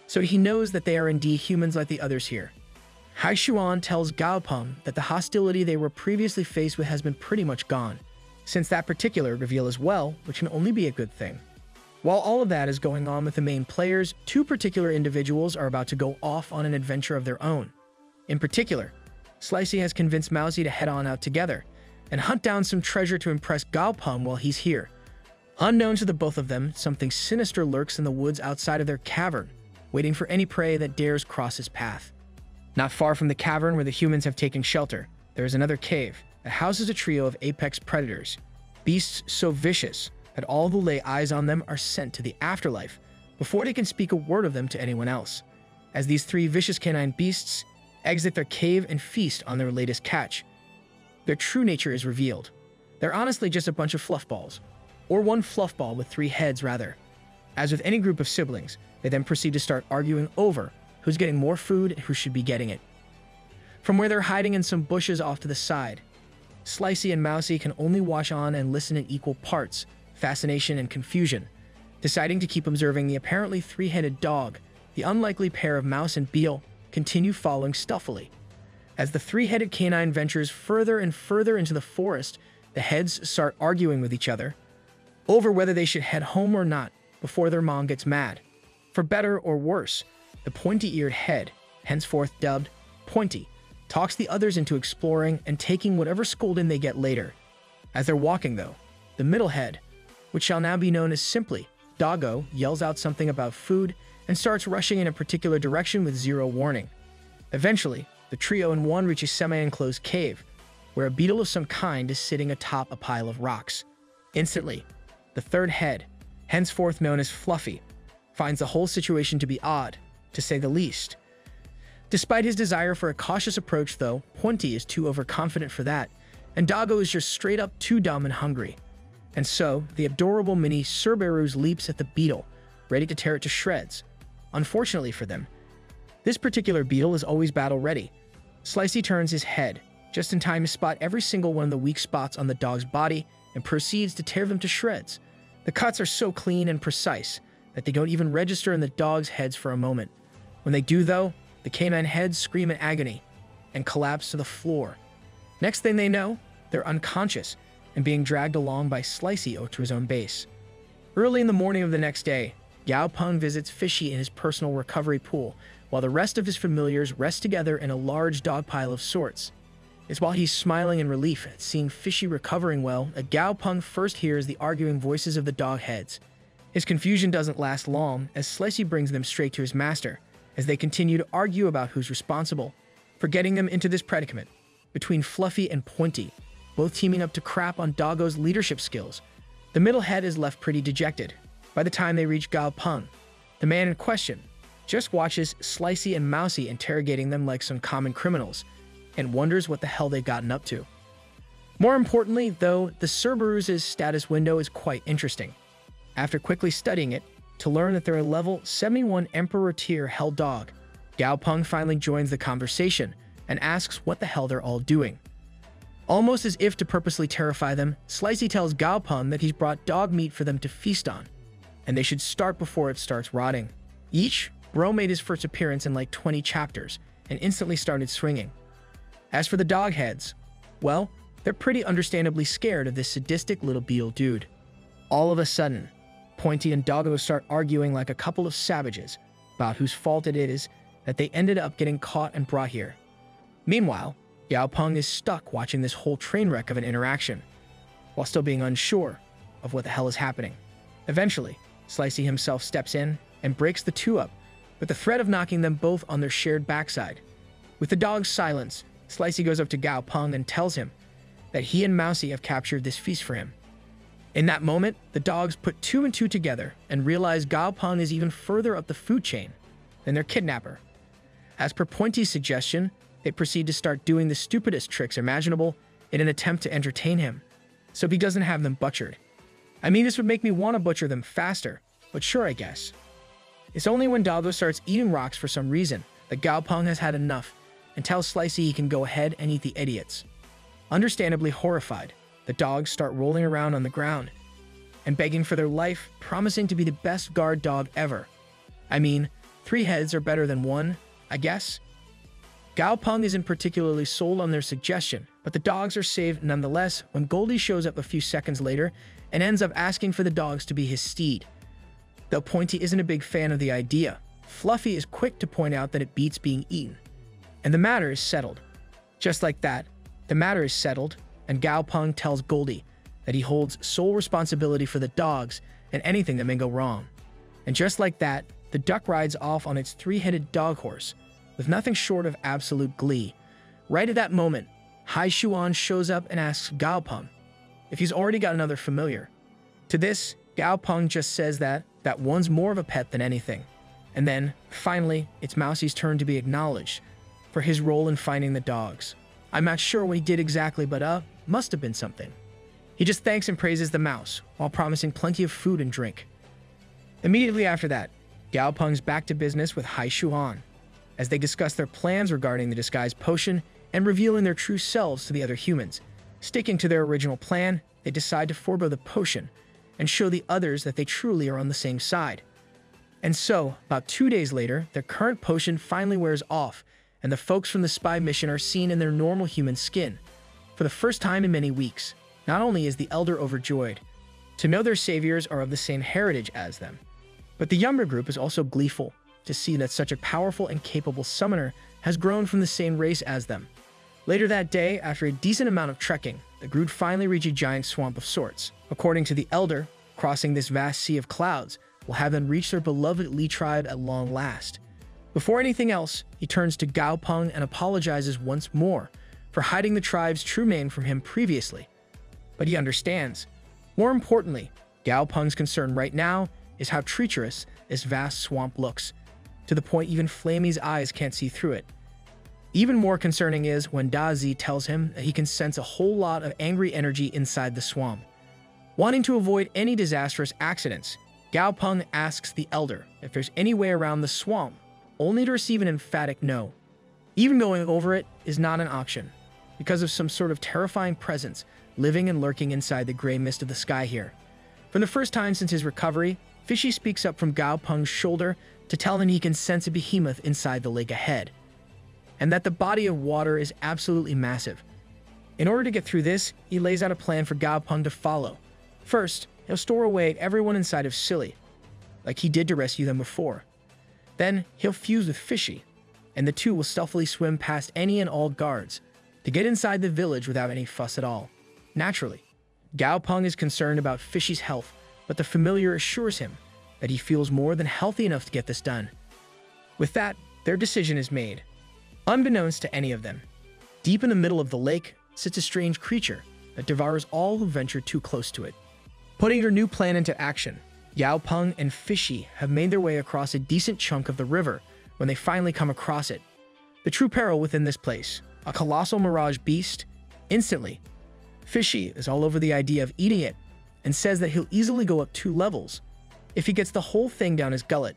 so he knows that they are indeed humans like the others here. Hai Shuan tells Gao Peng that the hostility they were previously faced with has been pretty much gone, since that particular reveal as well, which can only be a good thing. While all of that is going on with the main players, 2 particular individuals are about to go off on an adventure of their own. In particular, Slicey has convinced Mousy to head on out together and hunt down some treasure to impress Gao Peng while he's here. Unknown to the both of them, something sinister lurks in the woods outside of their cavern, waiting for any prey that dares cross his path. Not far from the cavern where the humans have taken shelter, there is another cave that houses a trio of apex predators, beasts so vicious that all who lay eyes on them are sent to the afterlife before they can speak a word of them to anyone else, as these 3 vicious canine beasts exit their cave and feast on their latest catch. Their true nature is revealed. They're honestly just a bunch of fluffballs, or one fluffball with 3 heads rather. As with any group of siblings, they then proceed to start arguing over who's getting more food and who should be getting it. From where they're hiding in some bushes off to the side, Slicey and Mousy can only watch on and listen in equal parts, fascination and confusion, deciding to keep observing the apparently 3-headed dog. The unlikely pair of Mouse and Beale continue following stealthily. As the 3-headed canine ventures further and further into the forest, the heads start arguing with each other over whether they should head home or not before their mom gets mad. For better or worse, the pointy-eared head, henceforth dubbed Pointy, talks the others into exploring and taking whatever scolding they get later. As they're walking though, the middle head, which shall now be known as simply Doggo, yells out something about food and starts rushing in a particular direction with 0 warning. Eventually, the trio in one reach a semi-enclosed cave, where a beetle of some kind is sitting atop a pile of rocks. Instantly, the third head, henceforth known as Fluffy, finds the whole situation to be odd, to say the least. Despite his desire for a cautious approach, though, Pointy is too overconfident for that, and Doggo is just straight up too dumb and hungry. And so, the adorable mini Cerberus leaps at the beetle, ready to tear it to shreds. Unfortunately for them, this particular beetle is always battle-ready. Slicey turns his head, just in time to spot every single one of the weak spots on the dog's body and proceeds to tear them to shreds. The cuts are so clean and precise that they don't even register in the dog's heads for a moment. When they do, though, the canine heads scream in agony and collapse to the floor. Next thing they know, they're unconscious and being dragged along by Slicey to his own base. Early in the morning of the next day, Gao Peng visits Fishy in his personal recovery pool, while the rest of his familiars rest together in a large dog pile of sorts. It's while he's smiling in relief at seeing Fishy recovering well that Gao Peng first hears the arguing voices of the dog heads. His confusion doesn't last long, as Slicey brings them straight to his master, as they continue to argue about who's responsible for getting them into this predicament, between Fluffy and Pointy, both teaming up to crap on Doggo's leadership skills. The middle head is left pretty dejected. By the time they reach Gao Peng, the man in question just watches Slicey and Mousy interrogating them like some common criminals, and wonders what the hell they've gotten up to. More importantly, though, the Cerberus' status window is quite interesting. After quickly studying it, to learn that they're a level 71 Emperor tier hell dog, Gao Peng finally joins the conversation and asks what the hell they're all doing. Almost as if to purposely terrify them, Slicey tells Gao Peng that he's brought dog meat for them to feast on, and they should start before it starts rotting. Bro made his first appearance in like 20 chapters and instantly started swinging. As for the dog heads, well, they're pretty understandably scared of this sadistic little beetle dude. All of a sudden, Pointy and Doggo start arguing like a couple of savages about whose fault it is that they ended up getting caught and brought here. Meanwhile, Gao Peng is stuck watching this whole train wreck of an interaction, while still being unsure of what the hell is happening. Eventually, Slicey himself steps in and breaks the two up, with the threat of knocking them both on their shared backside. With the dog's silence, Slicey goes up to Gao Peng and tells him that he and Mousy have captured this feast for him. In that moment, the dogs put two and two together and realize Gao Peng is even further up the food chain than their kidnapper. As per Pointy's suggestion, they proceed to start doing the stupidest tricks imaginable in an attempt to entertain him, so he doesn't have them butchered. I mean, this would make me want to butcher them faster, but sure, I guess. It's only when Doggo starts eating rocks for some reason that Gao Peng has had enough and tells Slicey he can go ahead and eat the idiots. Understandably horrified, the dogs start rolling around on the ground and begging for their life, promising to be the best guard dog ever. I mean, 3 heads are better than 1, I guess. Gao Peng isn't particularly sold on their suggestion, but the dogs are saved nonetheless when Goldie shows up a few seconds later and ends up asking for the dogs to be his steed. Though Pointy isn't a big fan of the idea, Fluffy is quick to point out that it beats being eaten, and the matter is settled. Just like that, the matter is settled, and Gao Peng tells Goldie that he holds sole responsibility for the dogs and anything that may go wrong. And just like that, the duck rides off on its 3-headed dog horse, with nothing short of absolute glee. Right at that moment, Hai Shuan shows up and asks Gao Peng if he's already got another familiar. To this, Gao Peng just says that one's more of a pet than anything. And then, finally, it's Mousy's turn to be acknowledged for his role in finding the dogs. I'm not sure what he did exactly, but must have been something. He just thanks and praises the mouse, while promising plenty of food and drink. Immediately after that, Gao Peng's back to business with Hai Shuan, as they discuss their plans regarding the disguise potion and revealing their true selves to the other humans. Sticking to their original plan, they decide to forego the potion and show the others that they truly are on the same side. And so, about 2 days later, their current potion finally wears off, and the folks from the spy mission are seen in their normal human skin. For the first time in many weeks, not only is the Elder overjoyed to know their saviors are of the same heritage as them, but the younger group is also gleeful to see that such a powerful and capable summoner has grown from the same race as them. Later that day, after a decent amount of trekking, the group finally reach a giant swamp of sorts. According to the Elder, crossing this vast sea of clouds will have them reach their beloved Li tribe at long last. Before anything else, he turns to Gao Peng and apologizes once more for hiding the tribe's true name from him previously. But he understands. More importantly, Gao Peng's concern right now is how treacherous this vast swamp looks, to the point even Flamey's eyes can't see through it. Even more concerning is when Da Zi tells him that he can sense a whole lot of angry energy inside the swamp. Wanting to avoid any disastrous accidents, Gao Peng asks the elder if there's any way around the swamp, only to receive an emphatic no. Even going over it is not an option, because of some sort of terrifying presence living and lurking inside the gray mist of the sky here. For the first time since his recovery, Fishy speaks up from Gao Peng's shoulder to tell him he can sense a behemoth inside the lake ahead, and that the body of water is absolutely massive. In order to get through this, he lays out a plan for Gao Peng to follow. First, he'll store away everyone inside of Silly, like he did to rescue them before. Then, he'll fuse with Fishy, and the two will stealthily swim past any and all guards to get inside the village without any fuss at all. Naturally, Gao Peng is concerned about Fishy's health, but the familiar assures him that he feels more than healthy enough to get this done. With that, their decision is made. Unbeknownst to any of them, deep in the middle of the lake sits a strange creature that devours all who venture too close to it. Putting their new plan into action, Gao Peng and Fishy have made their way across a decent chunk of the river when they finally come across it. The true peril within this place, a colossal mirage beast. Instantly, Fishy is all over the idea of eating it and says that he'll easily go up 2 levels if he gets the whole thing down his gullet.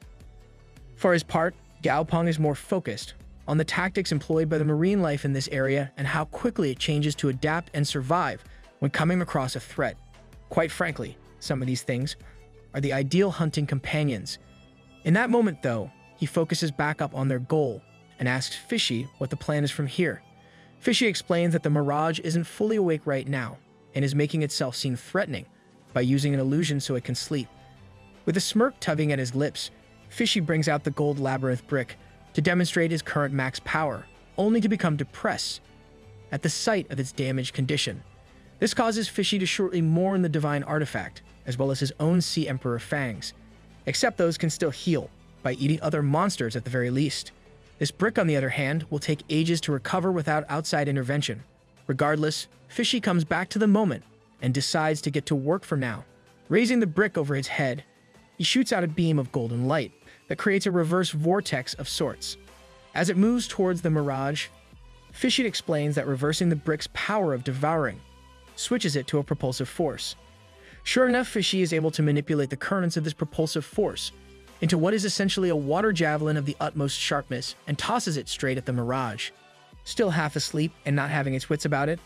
For his part, Gao Peng is more focused on the tactics employed by the marine life in this area and how quickly it changes to adapt and survive when coming across a threat. Quite frankly, some of these things are the ideal hunting companions. In that moment, though, he focuses back up on their goal and asks Fishy what the plan is from here. Fishy explains that the mirage isn't fully awake right now and is making itself seem threatening by using an illusion so it can sleep. With a smirk tugging at his lips, Fishy brings out the gold labyrinth brick to demonstrate his current max power, only to become depressed at the sight of its damaged condition. This causes Fishy to shortly mourn the divine artifact, as well as his own Sea Emperor fangs, except those can still heal by eating other monsters at the very least. This brick, on the other hand, will take ages to recover without outside intervention. Regardless, Fishy comes back to the moment and decides to get to work for now. Raising the brick over his head, he shoots out a beam of golden light that creates a reverse vortex of sorts. As it moves towards the mirage, Fishy explains that reversing the brick's power of devouring switches it to a propulsive force. Sure enough, Fishy is able to manipulate the currents of this propulsive force into what is essentially a water javelin of the utmost sharpness and tosses it straight at the mirage. Still half asleep and not having its wits about it,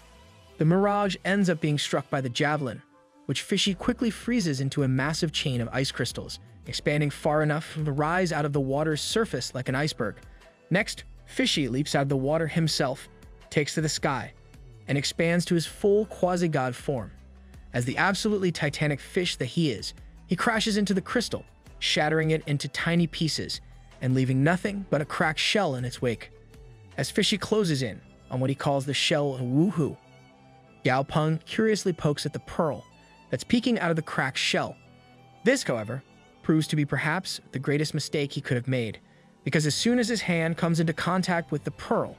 the mirage ends up being struck by the javelin, which Fishy quickly freezes into a massive chain of ice crystals, expanding far enough to rise out of the water's surface like an iceberg. Next, Fishy leaps out of the water himself, takes to the sky, and expands to his full quasi-god form. As the absolutely titanic fish that he is, he crashes into the crystal, shattering it into tiny pieces and leaving nothing but a cracked shell in its wake. As Fishy closes in on what he calls the shell of woohoo, Gao Peng curiously pokes at the pearl that's peeking out of the cracked shell. This, however, proves to be perhaps the greatest mistake he could have made, because as soon as his hand comes into contact with the pearl,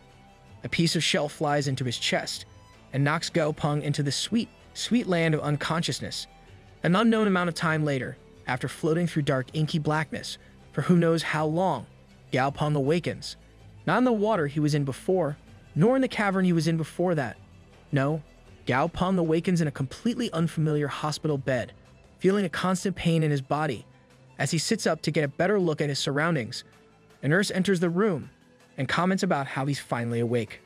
a piece of shell flies into his chest and knocks Gao Peng into the sweet, sweet land of unconsciousness. An unknown amount of time later, after floating through dark inky blackness for who knows how long, Gao Peng awakens. Not in the water he was in before, nor in the cavern he was in before that. No, Gao Peng awakens in a completely unfamiliar hospital bed, feeling a constant pain in his body. As he sits up to get a better look at his surroundings, a nurse enters the room and comments about how he's finally awake.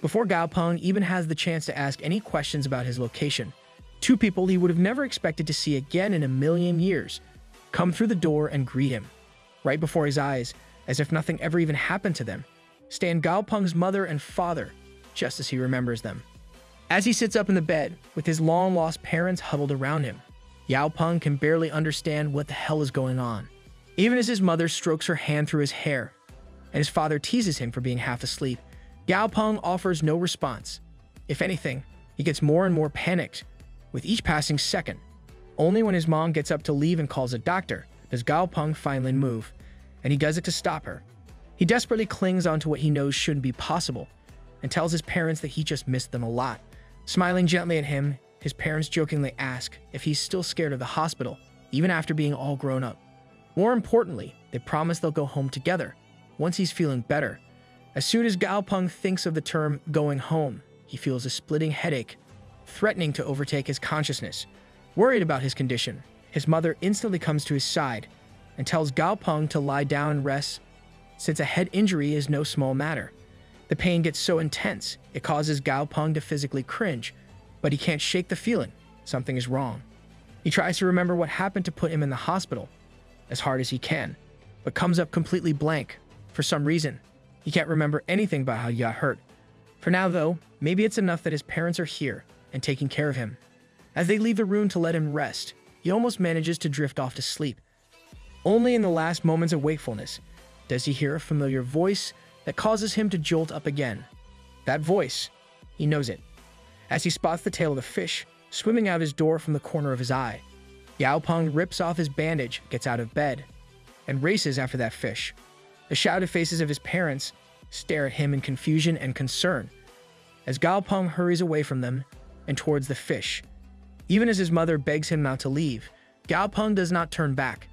Before Gao Peng even has the chance to ask any questions about his location, 2 people he would have never expected to see again in a million years come through the door and greet him. Right before his eyes, as if nothing ever even happened to them, stand Gao Peng's mother and father, just as he remembers them. As he sits up in the bed, with his long-lost parents huddled around him, Gao Peng can barely understand what the hell is going on. Even as his mother strokes her hand through his hair, and his father teases him for being half asleep, Gao Peng offers no response. If anything, he gets more and more panicked with each passing second. Only when his mom gets up to leave and calls a doctor does Gao Peng finally move, and he does it to stop her. He desperately clings onto what he knows shouldn't be possible, and tells his parents that he just missed them a lot. Smiling gently at him, his parents jokingly ask if he's still scared of the hospital, even after being all grown up. More importantly, they promise they'll go home together once he's feeling better. As soon as Gao Peng thinks of the term going home, he feels a splitting headache, threatening to overtake his consciousness. Worried about his condition, his mother instantly comes to his side and tells Gao Peng to lie down and rest, since a head injury is no small matter. The pain gets so intense, it causes Gao Peng to physically cringe, but he can't shake the feeling something is wrong. He tries to remember what happened to put him in the hospital as hard as he can, but comes up completely blank. For some reason, he can't remember anything about how he got hurt. For now, though, maybe it's enough that his parents are here and taking care of him. As they leave the room to let him rest, he almost manages to drift off to sleep. Only in the last moments of wakefulness does he hear a familiar voice that causes him to jolt up again. That voice, he knows it, as he spots the tail of the fish swimming out his door from the corner of his eye. Gao Peng rips off his bandage, gets out of bed, and races after that fish. The shouted faces of his parents stare at him in confusion and concern as Gao Peng hurries away from them and towards the fish. Even as his mother begs him not to leave, Gao Peng does not turn back.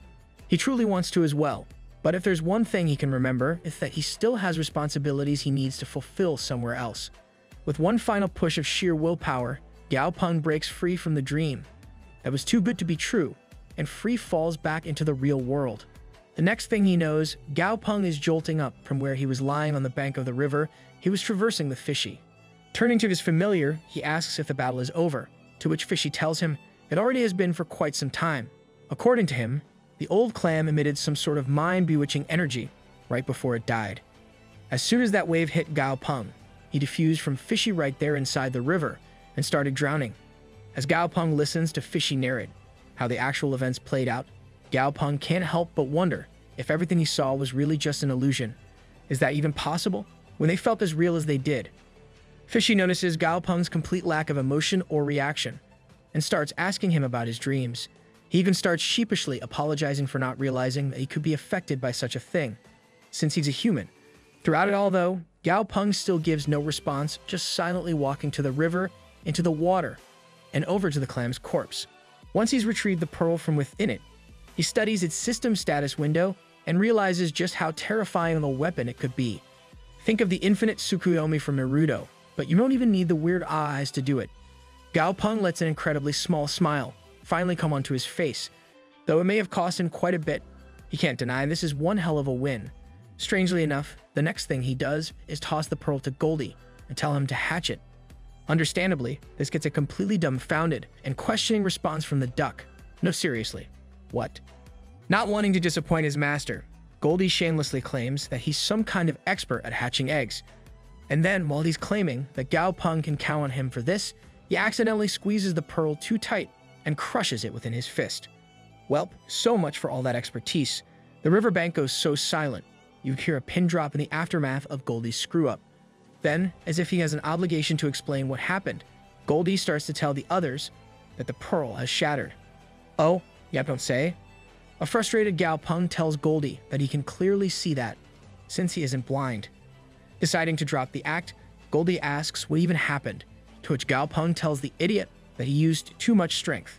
He truly wants to as well, but if there's one thing he can remember, it's that he still has responsibilities he needs to fulfill somewhere else. With one final push of sheer willpower, Gao Peng breaks free from the dream that was too good to be true and free falls back into the real world. The next thing he knows, Gao Peng is jolting up from where he was lying on the bank of the river he was traversing the Fishy. Turning to his familiar, he asks if the battle is over, to which Fishy tells him it already has been for quite some time. According to him, the old clam emitted some sort of mind-bewitching energy right before it died. As soon as that wave hit Gao Peng, he diffused from Fishy right there inside the river and started drowning. As Gao Peng listens to Fishy narrate how the actual events played out, Gao Peng can't help but wonder if everything he saw was really just an illusion. Is that even possible when they felt as real as they did? Fishy notices Gao Peng's complete lack of emotion or reaction and starts asking him about his dreams. He even starts sheepishly apologizing for not realizing that he could be affected by such a thing, since he's a human. Throughout it all, though, Gao Peng still gives no response, just silently walking to the river, into the water, and over to the clam's corpse. Once he's retrieved the pearl from within it, he studies its system status window and realizes just how terrifying of a weapon it could be. Think of the infinite Tsukuyomi from Naruto, but you don't even need the weird eyes to do it. Gao Peng lets an incredibly small smile finally come onto his face. Though it may have cost him quite a bit, he can't deny this is one hell of a win. Strangely enough, the next thing he does is toss the pearl to Goldie and tell him to hatch it. Understandably, this gets a completely dumbfounded and questioning response from the duck. No, seriously. What? Not wanting to disappoint his master, Goldie shamelessly claims that he's some kind of expert at hatching eggs. And then, while he's claiming that Gao Peng can count on him for this, he accidentally squeezes the pearl too tight and crushes it within his fist. Welp, so much for all that expertise. The riverbank goes so silent, you hear a pin drop in the aftermath of Goldie's screw-up. Then, as if he has an obligation to explain what happened, Goldie starts to tell the others that the pearl has shattered. Oh, yep, don't say. A frustrated Gao Peng tells Goldie that he can clearly see that, since he isn't blind. Deciding to drop the act, Goldie asks what even happened, to which Gao Peng tells the idiot that he used too much strength.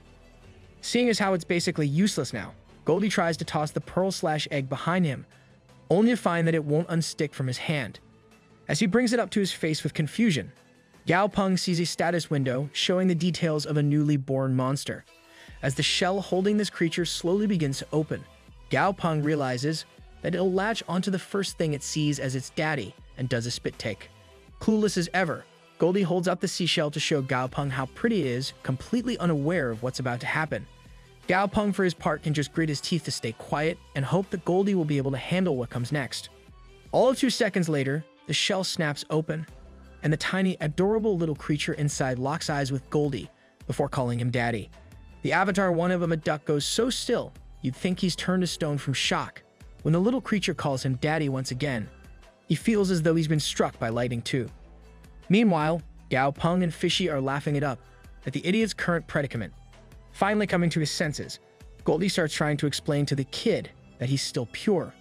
Seeing as how it's basically useless now, Goldie tries to toss the pearl/egg behind him, only to find that it won't unstick from his hand. As he brings it up to his face with confusion, Gao Peng sees a status window showing the details of a newly born monster. As the shell holding this creature slowly begins to open, Gao Peng realizes that it'll latch onto the first thing it sees as its daddy and does a spit take. Clueless as ever, Goldie holds up the seashell to show Gao Peng how pretty it is, completely unaware of what's about to happen. Gao Peng, for his part, can just grit his teeth to stay quiet and hope that Goldie will be able to handle what comes next. All of 2 seconds later, the shell snaps open, and the tiny, adorable little creature inside locks eyes with Goldie before calling him daddy. The avatar one of him, a duck, goes so still, you'd think he's turned to stone from shock. When the little creature calls him daddy once again, he feels as though he's been struck by lightning too. Meanwhile, Gao Peng and Fishy are laughing it up at the idiot's current predicament. Finally coming to his senses, Goldie starts trying to explain to the kid that he's still pure,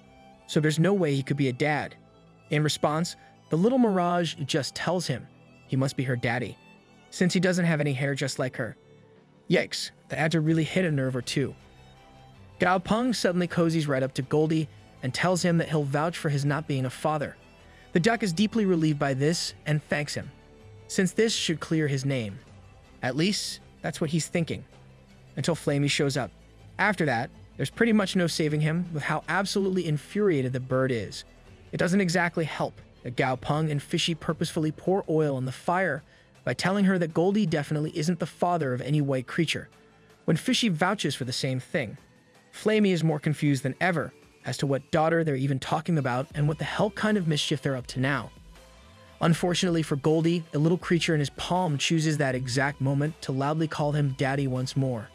so there's no way he could be a dad. In response, The little mirage just tells him he must be her daddy, since he doesn't have any hair just like her. Yikes, that had to really hit a nerve or two. Gao Peng suddenly cozies right up to Goldie and tells him that he'll vouch for his not being a father. The duck is deeply relieved by this and thanks him, since this should clear his name. At least, that's what he's thinking, until Flamey shows up. After that, there's pretty much no saving him with how absolutely infuriated the bird is. It doesn't exactly help that Gao Peng and Fishy purposefully pour oil on the fire by telling her that Goldie definitely isn't the father of any white creature, when Fishy vouches for the same thing. Flamey is more confused than ever as to what daughter they're even talking about and what the hell kind of mischief they're up to now. Unfortunately for Goldie, a little creature in his palm chooses that exact moment to loudly call him daddy once more.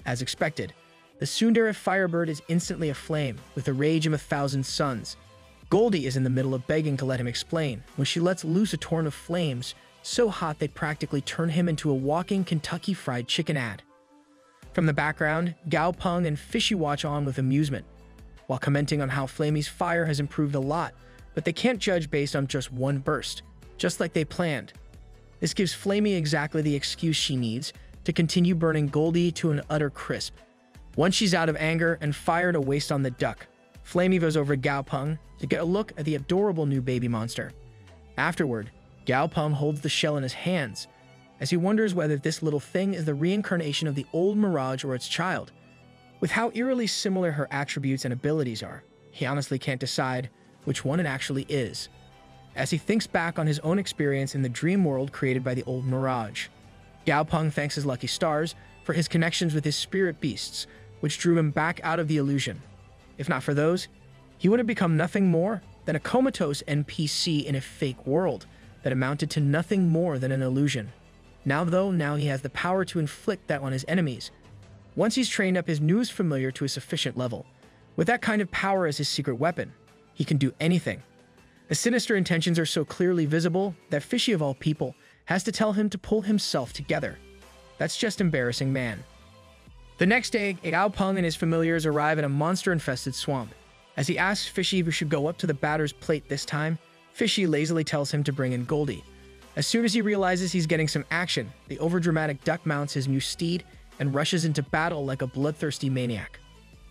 As expected, the tsundere firebird is instantly aflame with the rage of 1,000 suns. Goldie is in the middle of begging to let him explain when she lets loose a torrent of flames so hot they practically turn him into a walking Kentucky Fried Chicken ad. From the background, Gao Peng and Fishy watch on with amusement, while commenting on how Flamey's fire has improved a lot, but they can't judge based on just one burst, just like they planned. This gives Flamey exactly the excuse she needs to continue burning Goldie to an utter crisp. Once she's out of anger and fire to waste on the duck, Flamey goes over to Gao Peng to get a look at the adorable new baby monster. Afterward, Gao Peng holds the shell in his hands, as he wonders whether this little thing is the reincarnation of the old Mirage or its child. With how eerily similar her attributes and abilities are, he honestly can't decide which one it actually is, as he thinks back on his own experience in the dream world created by the old Mirage. Gao Peng thanks his lucky stars for his connections with his spirit beasts, which drew him back out of the illusion. If not for those, he would have become nothing more than a comatose NPC in a fake world that amounted to nothing more than an illusion. Now he has the power to inflict that on his enemies. Once he's trained up his newest familiar to a sufficient level, with that kind of power as his secret weapon, he can do anything. The sinister intentions are so clearly visible that Fishy of all people has to tell him to pull himself together. That's just embarrassing, man. The next day, Gao Peng and his familiars arrive in a monster-infested swamp. As he asks Fishy if he should go up to the batter's plate this time, Fishy lazily tells him to bring in Goldie. As soon as he realizes he's getting some action, the overdramatic duck mounts his new steed and rushes into battle like a bloodthirsty maniac.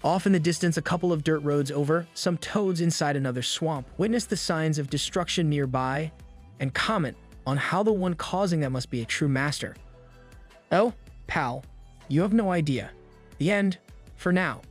Off in the distance, a couple of dirt roads over, some toads inside another swamp witness the signs of destruction nearby and comment on how the one causing them must be a true master. Oh, pal, you have no idea. The end, for now.